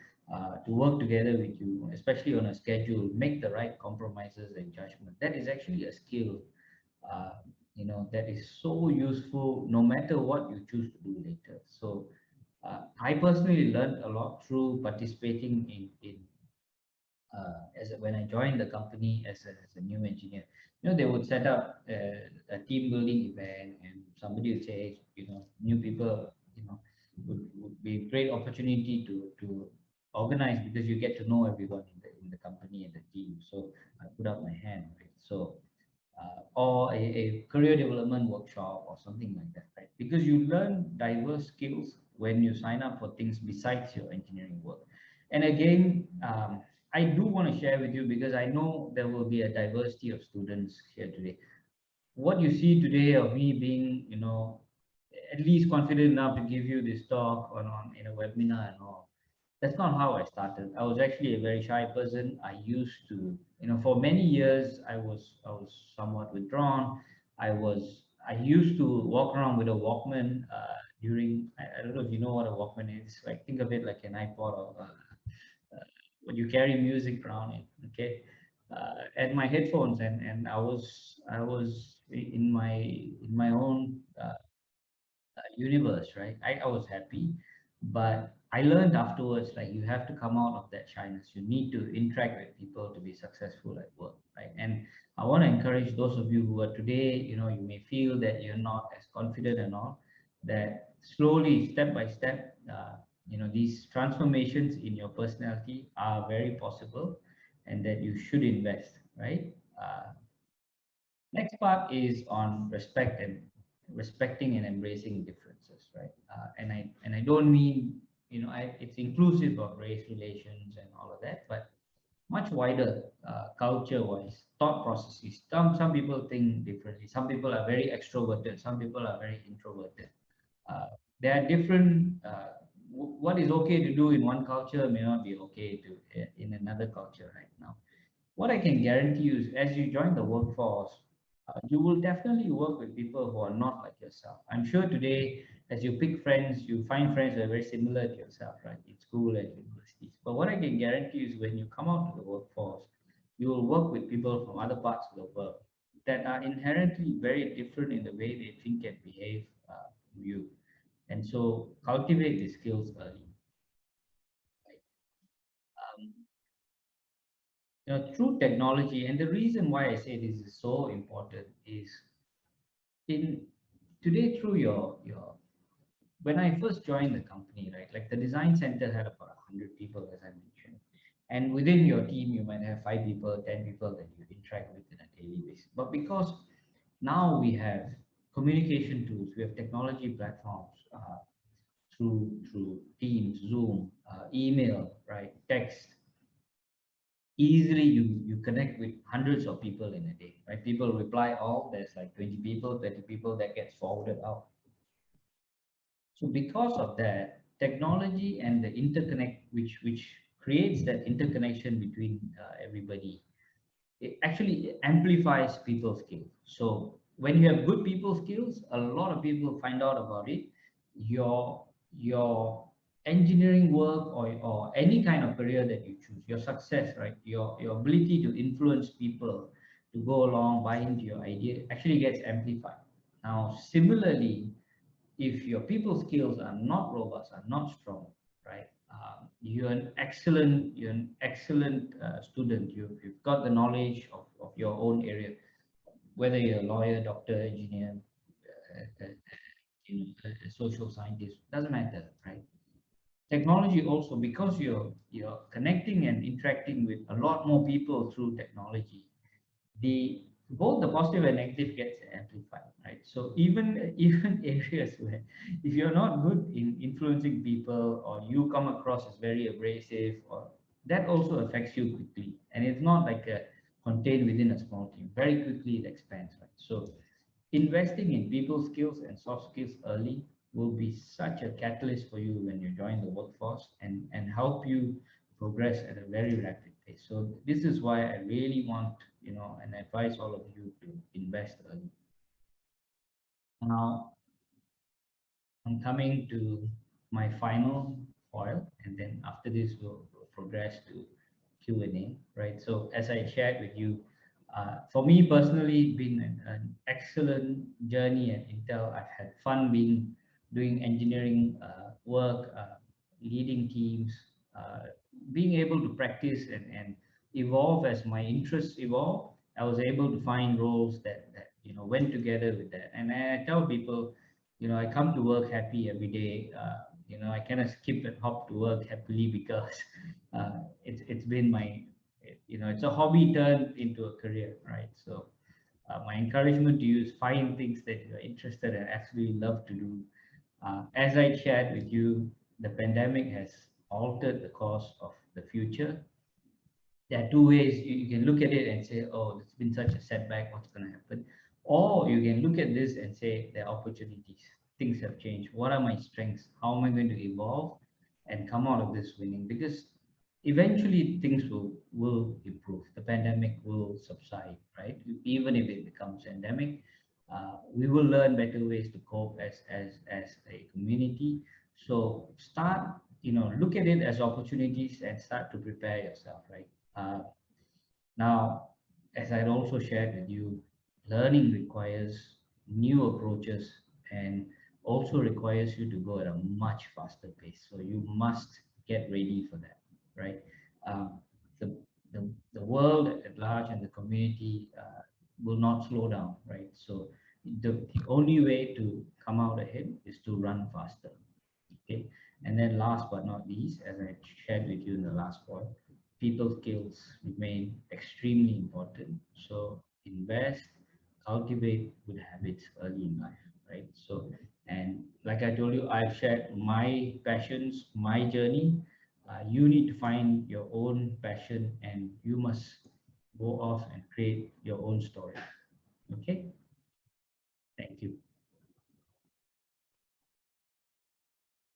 to work together with you, especially on a schedule, make the right compromises and judgment. That is actually a skill uh, that is so useful no matter what you choose to do later. So I personally learned a lot through participating in when I joined the company as a new engineer. They would set up a team building event, and somebody would say, "Hey, new people, would be a great opportunity to organize, because you get to know everyone in the company and the team." So I put up my hand, right? So or a career development workshop or something like that, right? Because you learn diverse skills when you sign up for things besides your engineering work. And again, I do want to share with you, because I know there will be a diversity of students here today. What you see today of me being, at least confident enough to give you this talk on in a webinar and all, that's not how I started. I was actually a very shy person. I used to, for many years, I was somewhat withdrawn. I used to walk around with a Walkman during. I don't know if you know what a Walkman is. Like, think of it like an iPod, or when you carry music around it. Okay, and my headphones, and I was in my own universe, right? I was happy, but I learned afterwards, like, you have to come out of that shyness. You need to interact with people to be successful at work, right? And I want to encourage those of you who are today, you may feel that you're not as confident and all, that slowly, step by step, these transformations in your personality are very possible, and that you should invest, right? Next part is on respecting and embracing differences, right? And I don't mean, it's inclusive of race relations and all of that, but much wider, culture-wise, thought processes. Some people think differently. Some people are very extroverted. Some people are very introverted. Uh, there are different. What is okay to do in one culture may not be okay to in another culture right now. What I can guarantee you is, as you join the workforce, you will definitely work with people who are not like yourself. I'm sure today, as you pick friends, you find friends that are very similar to yourself, right? In school and universities. But what I can guarantee you is, when you come out to the workforce, you will work with people from other parts of the world that are inherently very different in the way they think and behave from you. And so cultivate the skills early. Right? Um, through technology, and the reason why I say this is so important is, in today, through your when I first joined the company, right, like, the design center had about 100 people, as I mentioned, and within your team you might have 5 people, 10 people that you interact with in a daily basis. But because now we have communication tools, we have technology platforms, through Teams, Zoom, email, right, text, easily you connect with hundreds of people in a day, right? People reply all, there's like 20 people, 30 people that gets forwarded out. So because of that, technology and the interconnect, which creates that interconnection between everybody, it actually amplifies people's skills. So when you have good people skills, a lot of people find out about it. Your engineering work, or any kind of career that you choose, your success, right? Your ability to influence people to go along, buy into your idea, actually gets amplified. Now, similarly, if your people skills are not robust, are not strong, right? You're an excellent student. You've got the knowledge of your own area, whether you're a lawyer, doctor, engineer, a social scientist, doesn't matter, right? Technology also, because you're connecting and interacting with a lot more people through technology, the both the positive and negative gets amplified, right? So even areas where, if you're not good in influencing people, or you come across as very abrasive, or that also affects you quickly, and it's not like a contained within a small team. Very quickly it expands, right? So investing in people skills and soft skills early will be such a catalyst for you when you join the workforce, and help you progress at a very rapid pace. So this is why I really want, and advise all of you to invest early. Now, I'm coming to my final foil, and then after this we'll progress to Q&A, right? So as I shared with you, For me personally, been an excellent journey at Intel. I've had fun doing engineering work, leading teams, being able to practice and evolve as my interests evolve. I was able to find roles that went together with that. And I tell people, I come to work happy every day. I kind of skip and hop to work happily because it's been it's a hobby turned into a career, right? So my encouragement to you is find things that you're interested and actually love to do. As I shared with you, the pandemic has altered the course of the future. There are two ways you can look at it and say, oh, it's been such a setback, what's going to happen? Or you can look at this and say, there are opportunities, things have changed. What are my strengths? How am I going to evolve and come out of this winning? Because eventually things will improve. The pandemic will subside, right? Even if it becomes endemic, we will learn better ways to cope as a community. So start, look at it as opportunities and start to prepare yourself, right? Now, as I also shared with you, learning requires new approaches and also requires you to go at a much faster pace. So you must get ready for that, right? Um, the, the world at large and the community will not slow down, right? So the only way to come out ahead is to run faster. Okay, and then last but not least, as I shared with you in the last point, people skills remain extremely important. So invest, cultivate good habits early in life, right? So, and like I told you, I've shared my passions, my journey. You need to find your own passion, and you must go off and create your own story. Okay, thank you.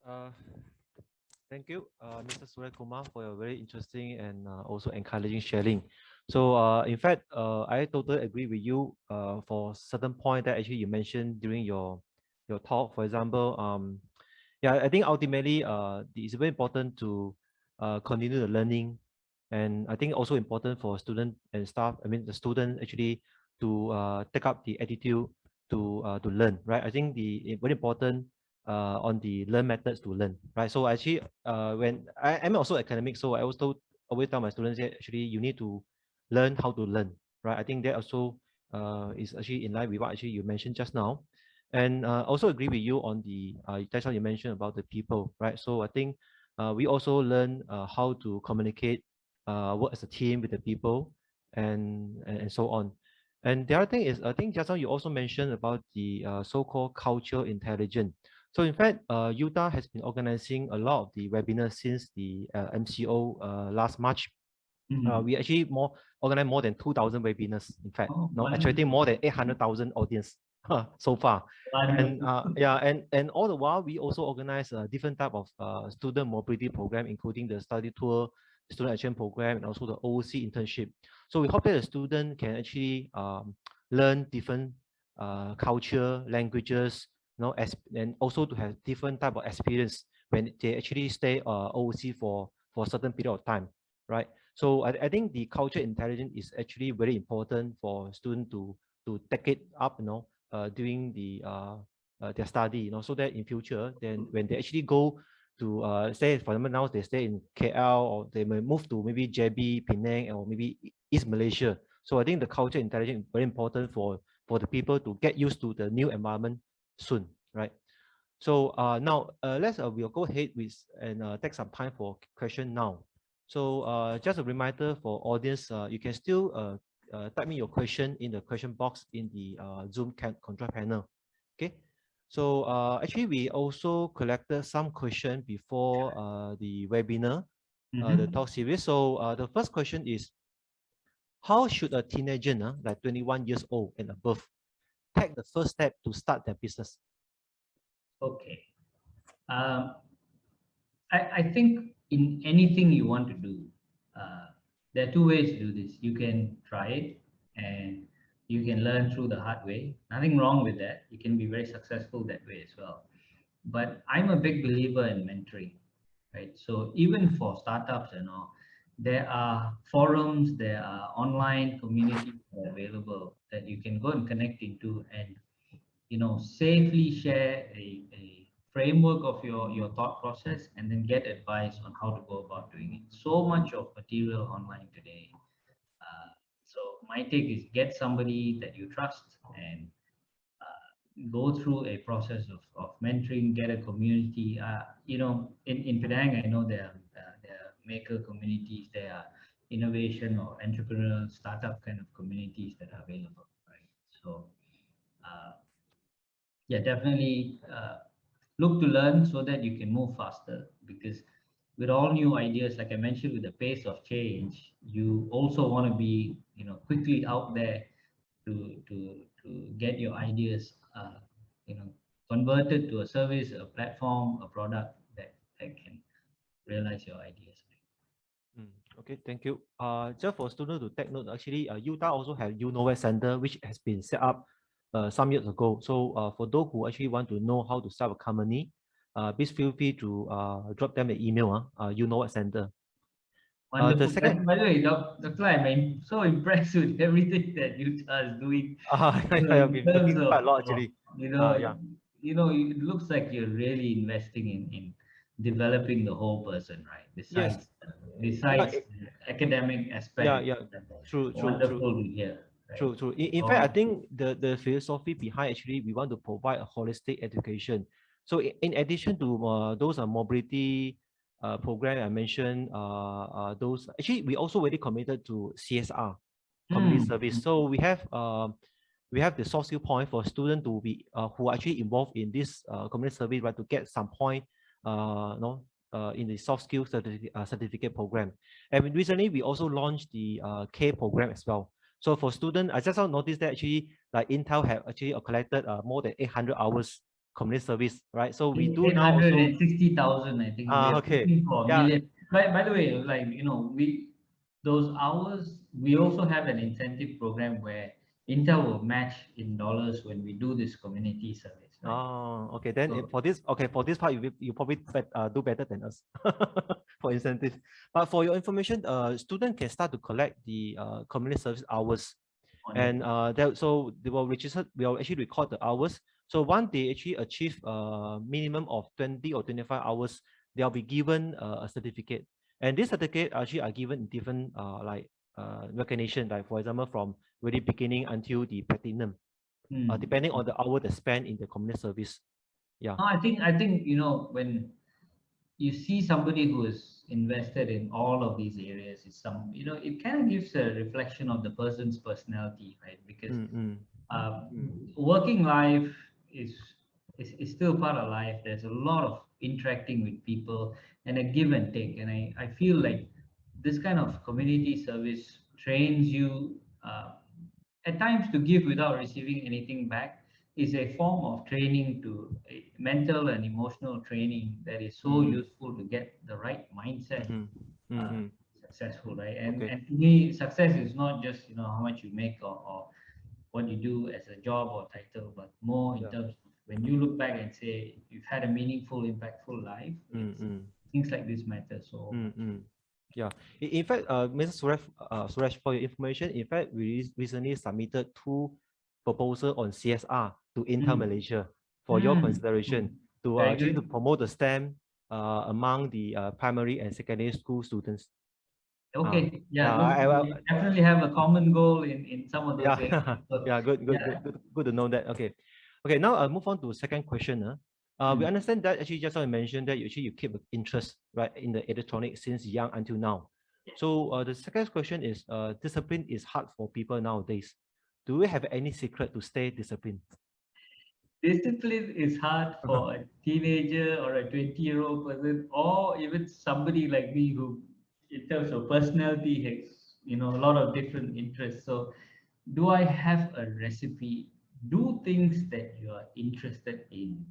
Uh, Thank you, Mr. Surya Kumar, for your very interesting and also encouraging sharing. So, in fact, I totally agree with you for certain point that actually you mentioned during your talk. For example, yeah, I think ultimately, it's very important to continue the learning, and I think also important for student and staff. I mean, the student actually to take up the attitude to learn, right? I think the very important on the learn methods to learn, right? So actually, when I'm also academic, so I also always tell my students that actually you need to learn how to learn, right? I think that also is actually in line with what actually you mentioned just now, and also agree with you on the that's how you mentioned about the people, right? So I think we also learn how to communicate, work as a team with the people, and so on. And the other thing is, I think just now you also mentioned about the so-called cultural intelligence. So in fact, Utah has been organizing a lot of the webinars since the MCO last March. Mhm. We actually organize more than 2,000 webinars, in fact, Oh, attracting wonderful. more than 800,000 audience so far. And Wonderful. yeah, and all the while, we also organize a different type of student mobility program, including the study tour, student action program, and also the OOC internship. So we hope that the student can actually learn different culture, languages, and also to have different type of experience when they actually stay OOC for a certain period of time, right? So I think the culture intelligence is actually very important for students to take it up, during their study, so that in future, then when they actually go to say, for example, now they stay in KL, or they may move to maybe JB, Penang, or maybe East Malaysia. So I think the culture intelligence is very important for the people to get used to the new environment soon, right? So now we'll go ahead with and take some time for question now. So just a reminder for audience, you can still type me your question in the question box in the Zoom control panel. Okay. So actually, we also collected some question before the webinar, the Mhm. talk series. So the first question is, how should a teenager, like 21 years old and above, take the first step to start their business? Okay. Um, I think in anything you want to do, there are two ways to do this. You can try it and you can learn through the hard way. Nothing wrong with that. You can be very successful that way as well. But I'm a big believer in mentoring, right? So even for startups and all, there are forums, there are online communities that are available that you can go and connect into, and safely share a framework of your thought process, and then get advice on how to go about doing it. So much of material online today. So my take is get somebody that you trust and go through a process of mentoring, get a community. In Penang, I know there are maker communities, there are innovation or entrepreneurial startup kind of communities that are available, right? So uh, yeah, definitely look to learn so that you can move faster, because with all new ideas, like I mentioned, with the pace of change, you also want to be quickly out there to get your ideas you know converted to a service, a platform, a product that can realize your ideas. Okay, thank you. Just for students to take note, actually, Utah also have Noyes Center, which has been set up some years ago. So for those who actually want to know how to start a company, please feel free to drop them an email. Noyes Center. The Wonderful. second, By the way, Dr. I'm so impressed with everything that Utah is doing. I have In been terms talking quite a lot of actually. you Yeah. know, it looks like you're really investing in developing the whole person, right? Yes. Yeah. Besides the academic Yeah. aspect, Yeah. True. True. True. wonderful to hear, right? True, true. In fact, I So, think the philosophy behind actually we want to provide a holistic education. So in addition to those mobility program I mentioned, those actually we also very committed to CSR, community service. mm, So we have the soft skill point for students to be who are actually involved in this community service, right, to get some point, in the soft skill certificate program. And recently we also launched the K program as well. So for students, I just now noticed that actually like Intel have actually collected more than 800 hours community service, right? So we do now also, 860,000, I think we are okay, pushing for a yeah, million. By the way, like we those hours, we also have an incentive program where Intel will match in dollars when we do this community service, right? oh, okay. Then So for this part, you probably do better than us for incentive. But for your information, student can start to collect the community service hours, and wonderful. so they will register. We will actually record the hours. So once they actually achieve a minimum of 20 or 25 hours, they'll be given a certificate. And this certificate actually are given in different recognition, like for example, from very beginning until the platinum, Hmm. depending on the hour they spend in the community service. Yeah. No, I think when you see somebody who is invested in all of these areas, is some it kind of gives a reflection of the person's personality, right? Because Mm, mm, working life is, is still part of life. There's a lot of interacting with people and a give and take, and I feel like this kind of community service trains you at times to give without receiving anything back, is a form of training, to a mental and emotional training that is so mm, useful to get the right mindset mm, uh, mm. successful, right? and Okay. and to me, success is not just how much you make, or what you do as a job or title, but more in Yeah. terms of when you look back and say you've had a meaningful, impactful life. Mm, It's mm, things like this matter so mm, much. mm. Yeah. In fact, Mr. Suresh, for your information, in fact, we recently submitted two proposal on CSR to Intel Mm. Malaysia for your Mm. consideration Mm. to Very actually to good. promote the STEM among the primary and secondary school students. Okay, yeah, Yeah, looks like we definitely have a common goal in some of those yeah, areas. So, yeah, good, good, good, yeah. good, good to know that. Okay, okay. Now I'll move on to second question. We Mm. understand that actually just now you mentioned that you keep interest right in the electronics since young until now. So the second question is, discipline is hard for people nowadays. Do we have any secret to stay disciplined? Discipline is hard for a teenager or a 20-year-old person, or even somebody like me who, in terms of personality, has a lot of different interests. So, do I have a recipe? Do things that you are interested in,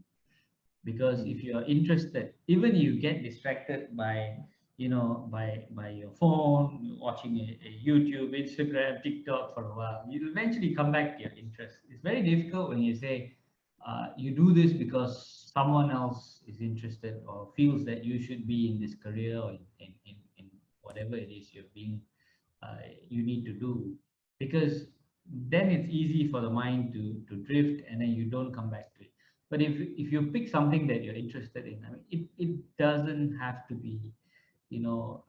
because Mm, if you are interested, even you get distracted by by your phone, watching a YouTube, Instagram, TikTok for a while, you'll eventually come back to your interest. It's very difficult when you say you do this because someone else is interested or feels that you should be in this career, or in whatever it is you need to do, because then it's easy for the mind to drift, and then you don't come back to it. But if you pick something that you're interested in, I mean, it doesn't have to be, you know,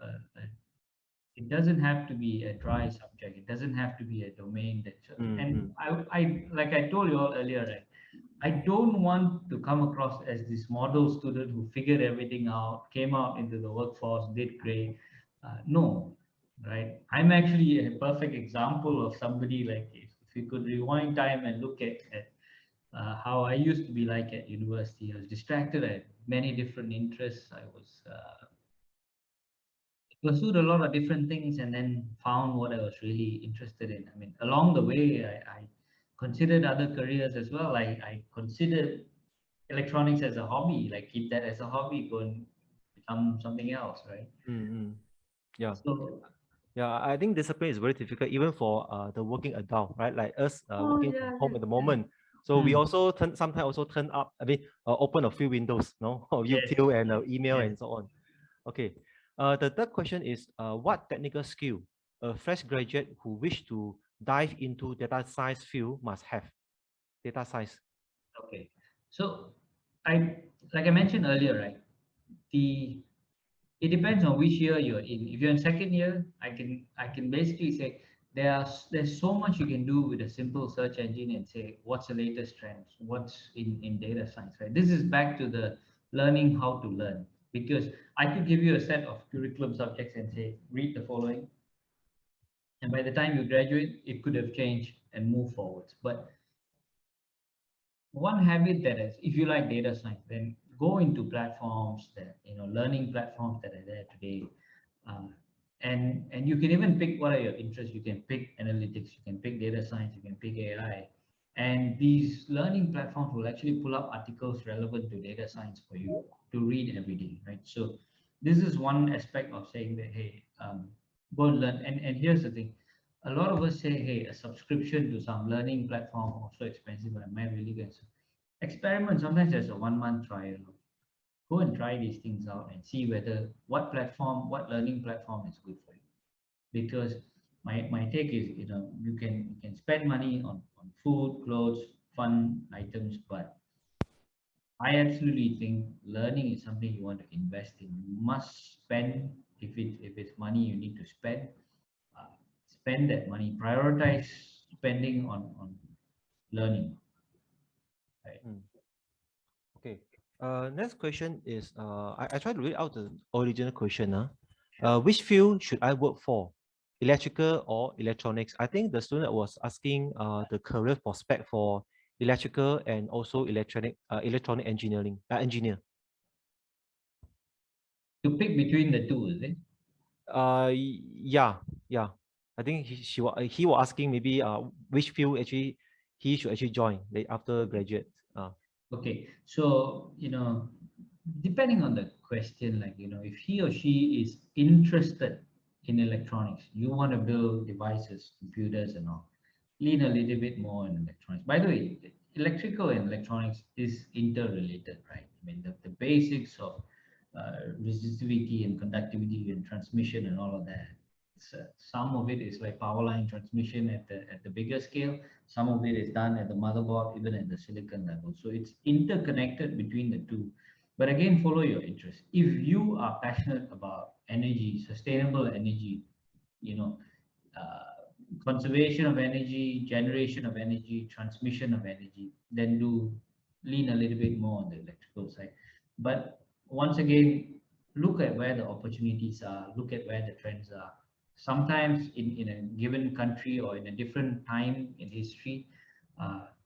it doesn't have to be a dry subject. It doesn't have to be a domain that. And I like I told you all earlier, right? I don't want to come across as this model student who figured everything out, came out into the workforce, did great. No, right? I'm actually a perfect example of somebody like, if you could rewind time and look at how I used to be like at university. I was distracted. I had many different interests. I was pursued a lot of different things and then found what I was really interested in. I mean, along the way, I considered other careers as well. I considered electronics as a hobby, like keep that as a hobby, go and become something else, right? Yeah. So, Yeah, I think discipline is very difficult even for the working adult, right? Like us working from home at the moment. So we also sometimes also turn up, I mean, open a few windows, no, of yes, YouTube and email yes. and so on. Okay. The third question is, what technical skill a fresh graduate who wish to dive into data science field must have? Data science. Okay. So like I mentioned earlier, right? The It depends on which year you're in. If you're in second year, I can basically say there's so much you can do with a simple search engine and say what's the latest trends, what's in data science, right? This is back to the learning how to learn, because I could give you a set of curriculum subjects and say read the following, and by the time you graduate, it could have changed and moved forwards. But one habit that is, if you like data science, then go into platforms that, learning platforms that are there today. uh, and you can even pick what are your interests. You can pick analytics, you can pick data science, you can pick AI, and these learning platforms will actually pull up articles relevant to data science for you to read every day, right? So this is one aspect of saying that, hey, go and learn. And here's the thing, a lot of us say, hey, a subscription to some learning platform also expensive, but am I really going to experiment? Sometimes there's a 1 month trial. Go and try these things out and see whether what learning platform is good for you. Because my take is, you can spend money on food, clothes, fun items, but I absolutely think learning is something you want to invest in. You must spend, if it's money you need to spend, uh, spend that money. Prioritize spending on learning. Right. Okay. Next question is, I tried to read out the original question. Sure. Which field should I work for? Electrical or electronics? I think the student was asking the career prospect for electrical and also electronic engineering engineer. To pick between the two, is it? Yeah, yeah. I think he was asking maybe which field actually he should actually join after graduate. Okay, so depending on the question, like if he or she is interested in electronics, you want to build devices, computers, and all, lean a little bit more in electronics. By the way, electrical and electronics is interrelated, right? I mean, the basics of resistivity and conductivity and transmission and all of that. Some of it is like power line transmission at the bigger scale. Some of it is done at the motherboard, even at the silicon level. So it's interconnected between the two. But again, follow your interest. If you are passionate about energy, sustainable energy, you know, conservation of energy, generation of energy, transmission of energy, then do lean a little bit more on the electrical side. But once again, look at where the opportunities are, look at where the trends are. Sometimes in a given country or in a different time in history,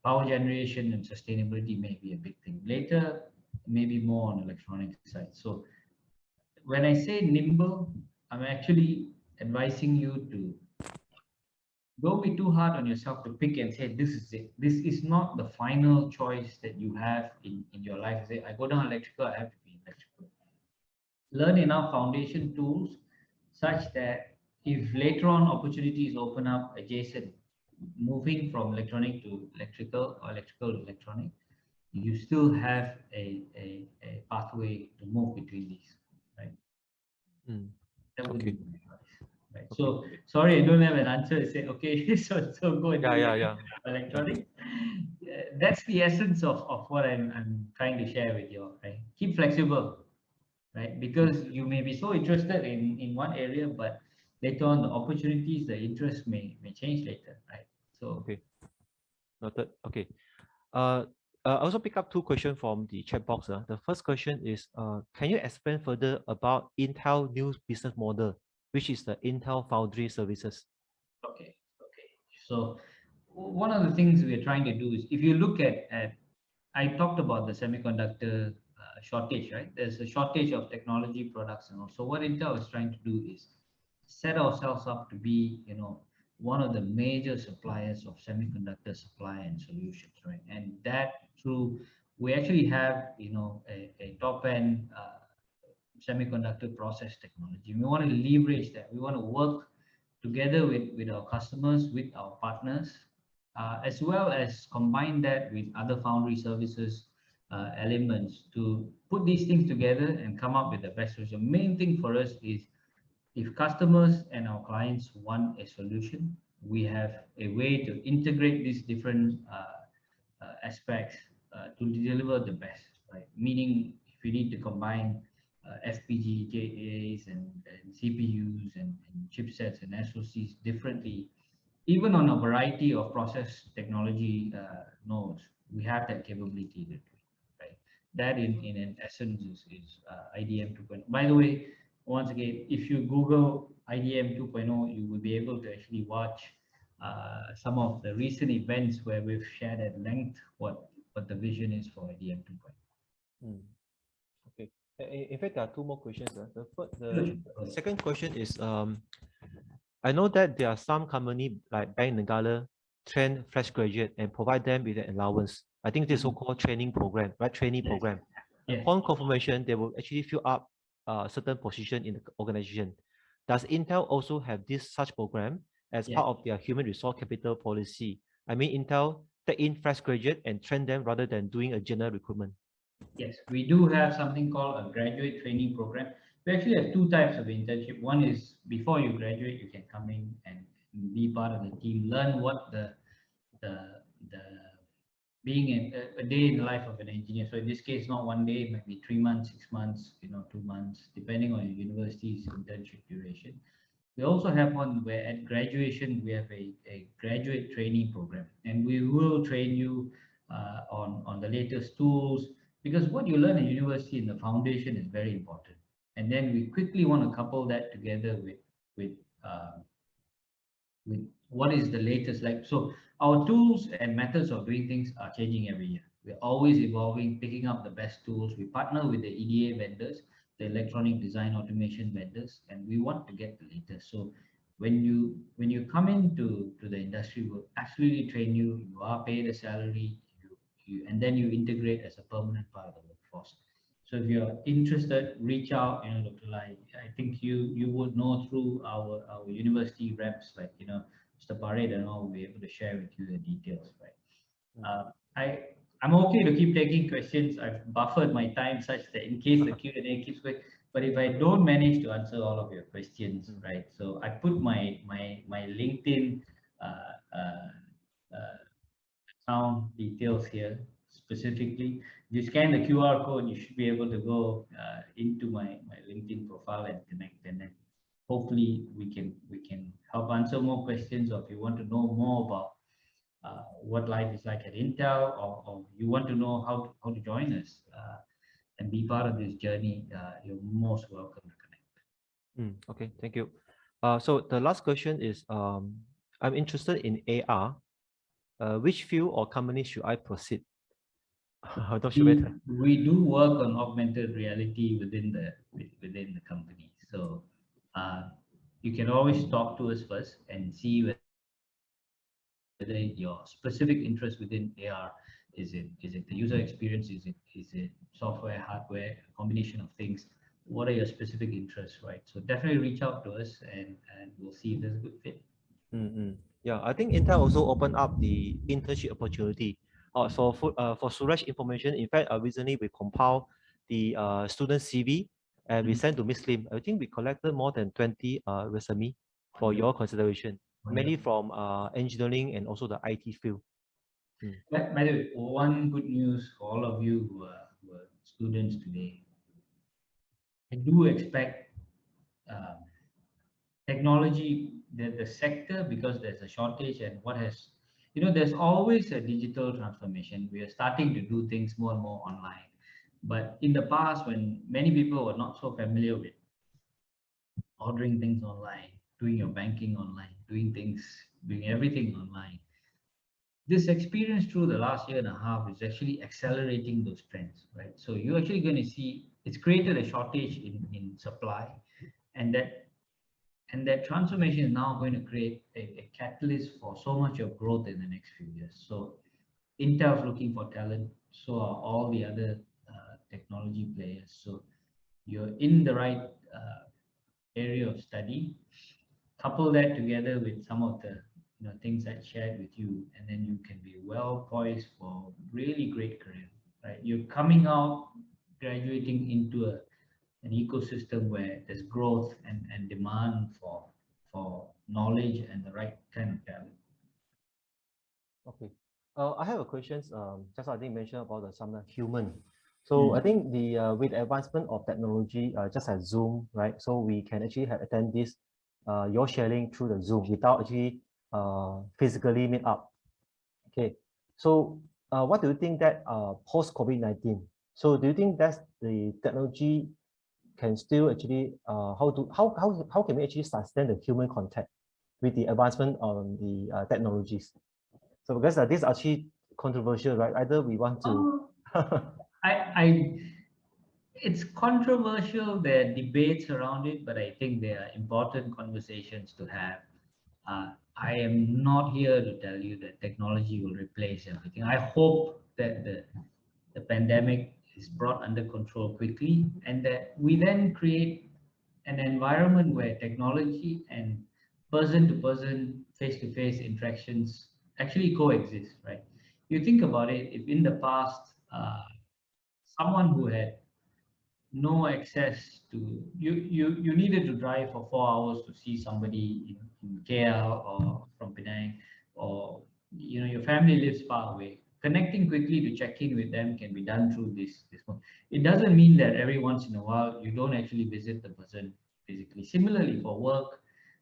power generation and sustainability may be a big thing. Later, maybe more on the electronic side. So when I say nimble, I'm actually advising you to don't be too hard on yourself to pick and say this is it. This is not the final choice that you have in your life. Say I go down electrical, I have to be electrical. Learn enough foundation tools such that if later on opportunities open up adjacent, moving from electronic to electrical or electrical to electronic, you still have a pathway to move between these, right? Mm. That would Okay. be my So sorry, I don't have an answer to say, okay, so go and do Yeah. electronics. That's the essence of what I'm trying to share with you, right? Keep flexible, right? Because you may be so interested in one area, but later on the opportunities, the interest may change later, right? So Okay, noted. Okay. I also pick up two questions from the chat box. The first question is, can you explain further about Intel new business model, which is the Intel Foundry Services? okay. So one of the things we are trying to do is, if you look at I talked about the semiconductor shortage, right? There's a shortage of technology products, and also what Intel is trying to do is set ourselves up to be, one of the major suppliers of semiconductor supply and solutions, right? And that through we actually have, a top end semiconductor process technology. We want to leverage that. We want to work together with our customers, with our partners, as well as combine that with other foundry services elements to put these things together and come up with the best solution. Main thing for us is, if customers and our clients want a solution, we have a way to integrate these different aspects to deliver the best, right? Meaning, if you need to combine FPGAs and CPUs and chipsets and SoCs differently, even on a variety of process technology nodes, we have that capability to do it, right? That in an essence is IDM 2.0. By the way, once again, if you Google IDM 2.0, you will be able to actually watch some of the recent events where we've shared at length what the vision is for IDM 2.0. Okay. In fact, there are two more questions. The second question is, I know that there are some company like Bank Negara train fresh graduate and provide them with an allowance. I think this is so-called training program, right? Training program. Yes. Upon confirmation, they will actually fill up certain position in the organization. Does Intel also have this such program as part of their human resource capital policy? I mean, Intel take in fresh graduate and train them rather than doing a general recruitment. Yes, we do have something called a graduate training program. We actually have two types of internship. One is before you graduate, you can come in and be part of the team, learn what the being a day in the life of an engineer. So in this case, not one day, it might be 3 months, 6 months, 2 months, depending on your university's internship duration. We also have one where at graduation, we have a graduate training program, and we will train you on the latest tools, because what you learn in university in the foundation is very important. And then we quickly want to couple that together with what is the latest. Like, so our tools and methods of doing things are changing every year. We're always evolving, picking up the best tools. We partner with the EDA vendors, the electronic design automation vendors, and we want to get the latest. So when you come into the industry, we'll absolutely train you. You are paid a salary, and then you integrate as a permanent part of the workforce. So if you're interested, reach out, Dr. Lai. I think you would know through our university reps, like, Mr. Pared and all, will be able to share with you the details, right? I'm okay to keep taking questions. I've buffered my time such that in case the Q&A keeps going, but if I don't manage to answer all of your questions, right? So I put my LinkedIn account details here specifically. You scan the QR code, you should be able to go into my LinkedIn profile and connect, and then hopefully we can help answer more questions. Or if you want to know more about what life is like at Intel, or you want to know how to join us and be part of this journey, you're most welcome to connect. Okay, thank you. So the last question is, I'm interested in AR. Which field or company should I proceed? We do work on augmented reality within the company. So you can always talk to us first and see whether your specific interest within AR is it the user experience, is it software, hardware, a combination of things. What are your specific interests, right? So definitely reach out to us, and we'll see if there's a good fit. Yeah, I think Intel also opened up the internship opportunity. So for Suraj information, in fact, recently we compiled the student CV and we sent to Miss Lim. I think we collected more than 20 resume. for your consideration, mainly Wonderful. from engineering and also the IT field? By the way, one good news for all of you who are students today. I do expect um, technology, the sector, because there's a shortage and what has, there's always a digital transformation. We are starting to do things more and more online. But in the past, when many people were not so familiar with ordering things online, doing your banking online, doing everything online, this experience through the last year and a half is actually accelerating those trends, right? So you're actually going to see it's created a shortage in supply, and that transformation is now going to create a catalyst for so much of growth in the next few years. So Intel is looking for talent, so are all the other technology players. So you're in the right area of study. Couple that together with some of the things I shared with you, and then you can be well poised for really great career. Right? You're coming out, graduating into an ecosystem where there's growth and demand for knowledge and the right kind of talent. Okay. I have a question. Just I think mentioned about the some human. So I think the with advancement of technology, just as Zoom, right? So we can actually attend this your sharing through the Zoom without actually physically meet up. Okay. So what do you think that post COVID-19? So do you think that the technology can still actually how can we actually sustain the human contact with the advancement on the technologies? So because this is actually controversial, right? Either we want to. I it's controversial. There are debates around it, but I think there are important conversations to have. I am not here to tell you that technology will replace everything. I hope that the pandemic is brought under control quickly, and that we then create an environment where technology and person-to-person, face-to-face interactions actually coexist, right? You think about it, if in the past, someone who had no access to you needed to drive for 4 hours to see somebody in KL or from Penang, or your family lives far away. Connecting quickly to check in with them can be done through this phone. It doesn't mean that every once in a while you don't actually visit the person physically. Similarly for work,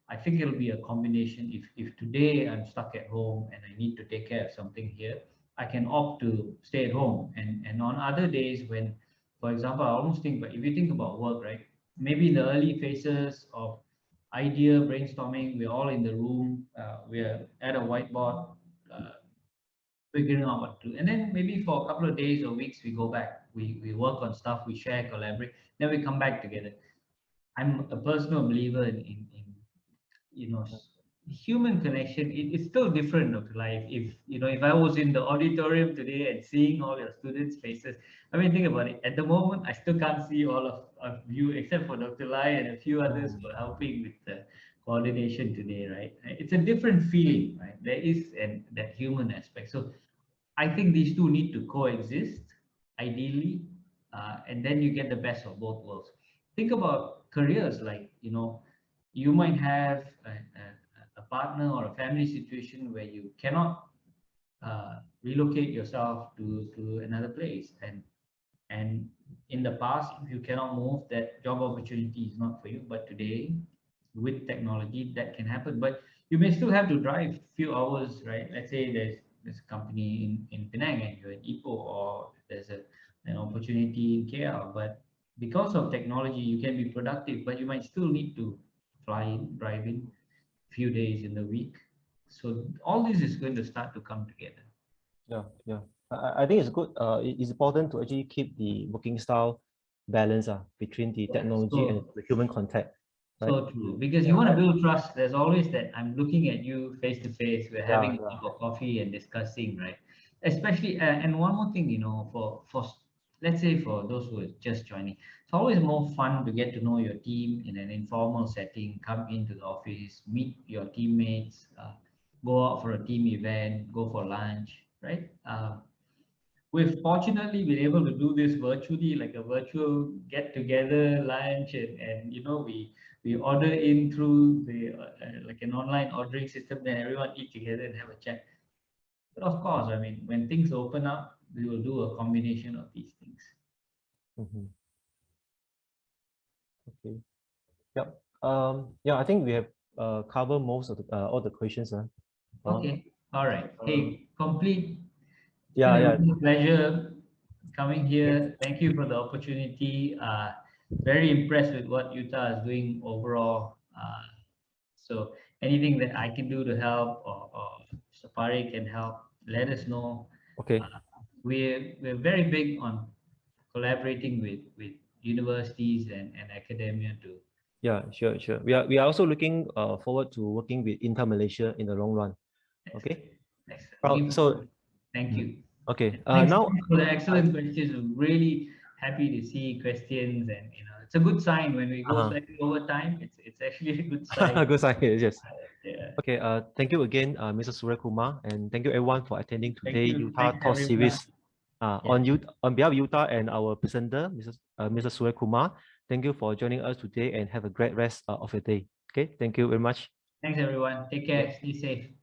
I think it'll be a combination. If today I'm stuck at home and I need to take care of something here, I can opt to stay at home, and on other days when, for example, I almost think, but if you think about work, right? Maybe in the early phases of idea brainstorming, we're all in the room, we're at a whiteboard, uh, figuring out what to do. And then maybe for a couple of days or weeks, we go back, we work on stuff, we share, collaborate, then we come back together. I'm a personal believer in human connection. It's still different of life. If I was in the auditorium today and seeing all your students faces, I mean, think about it, at the moment I still can't see all of you except for Dr. Lai and a few others who are helping with the coordination today, right? It's a different feeling, right? There is that human aspect. So I think these two need to coexist ideally, and then you get the best of both worlds. Think about careers, like you might have a partner or a family situation where you cannot relocate yourself to another place, and in the past, if you cannot move, that job opportunity is not for you. But today, with technology, that can happen. But you may still have to drive a few hours, right? Let's say there's a company in Penang and you're in Ipoh, or there's an opportunity in KL. But because of technology, you can be productive, but you might still need to fly in, drive in a few days in the week. So all this is going to start to come together. Yeah. I think it's good. It's important to actually keep the working style balance between the technology and the human contact. Right? So true, because you want to build trust. There's always that I'm looking at you face to face. We're having a cup of coffee and discussing, right? Especially, and one more thing, for let's say for those who are just joining, it's always more fun to get to know your team in an informal setting. Come into the office, meet your teammates, go out for a team event, go for lunch, right? we've fortunately been able to do this virtually, like a virtual get together lunch, and you know, we order in through the like an online ordering system, then everyone eat together and have a chat. But of course, I mean, when things open up, we will do a combination of these things. Okay. Yeah. Yeah, I think we have covered most of the all the questions. Okay. All right. Hey, complete. It's Yeah, been a yeah. real pleasure coming here. Thank you for the opportunity. Very impressed with what Utah is doing overall. So anything that I can do to help, or Safari can help, let us know. Okay. We're very big on collaborating with universities and academia too. Yeah, sure, sure. We are also looking forward to working with Intel Malaysia in the long run. Okay. Looking So forward. Thank you. okay. Thanks Now for the excellent questions. I'm really happy to see questions, and you know, it's a good sign when we go slightly over time. It's actually a good sign. good sign. Yes. Yeah. Okay. Thank you again, Mr. Surya Kumar, and thank you everyone for attending Thank today you. Utah Thanks, Talk everyone. series. On behalf of Utah and our presenter, Mr. Surya Kumar, thank you for joining us today and have a great rest of your day. Okay. Thank you very much. Thanks, everyone. Take care. Stay safe.